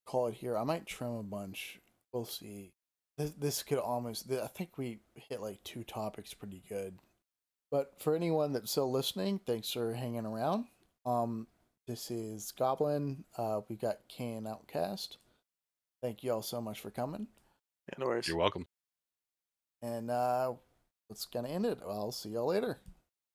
Speaker 1: call it here. I might trim a bunch. We'll see. This could almost. I think we hit like 2 topics pretty good. But for anyone that's still listening, thanks for hanging around. This is Goblin. We got Cain and Outcast. Thank you all so much for coming.
Speaker 3: Yeah, no worries.
Speaker 2: You're welcome.
Speaker 1: And that's gonna end it. I'll see y'all later.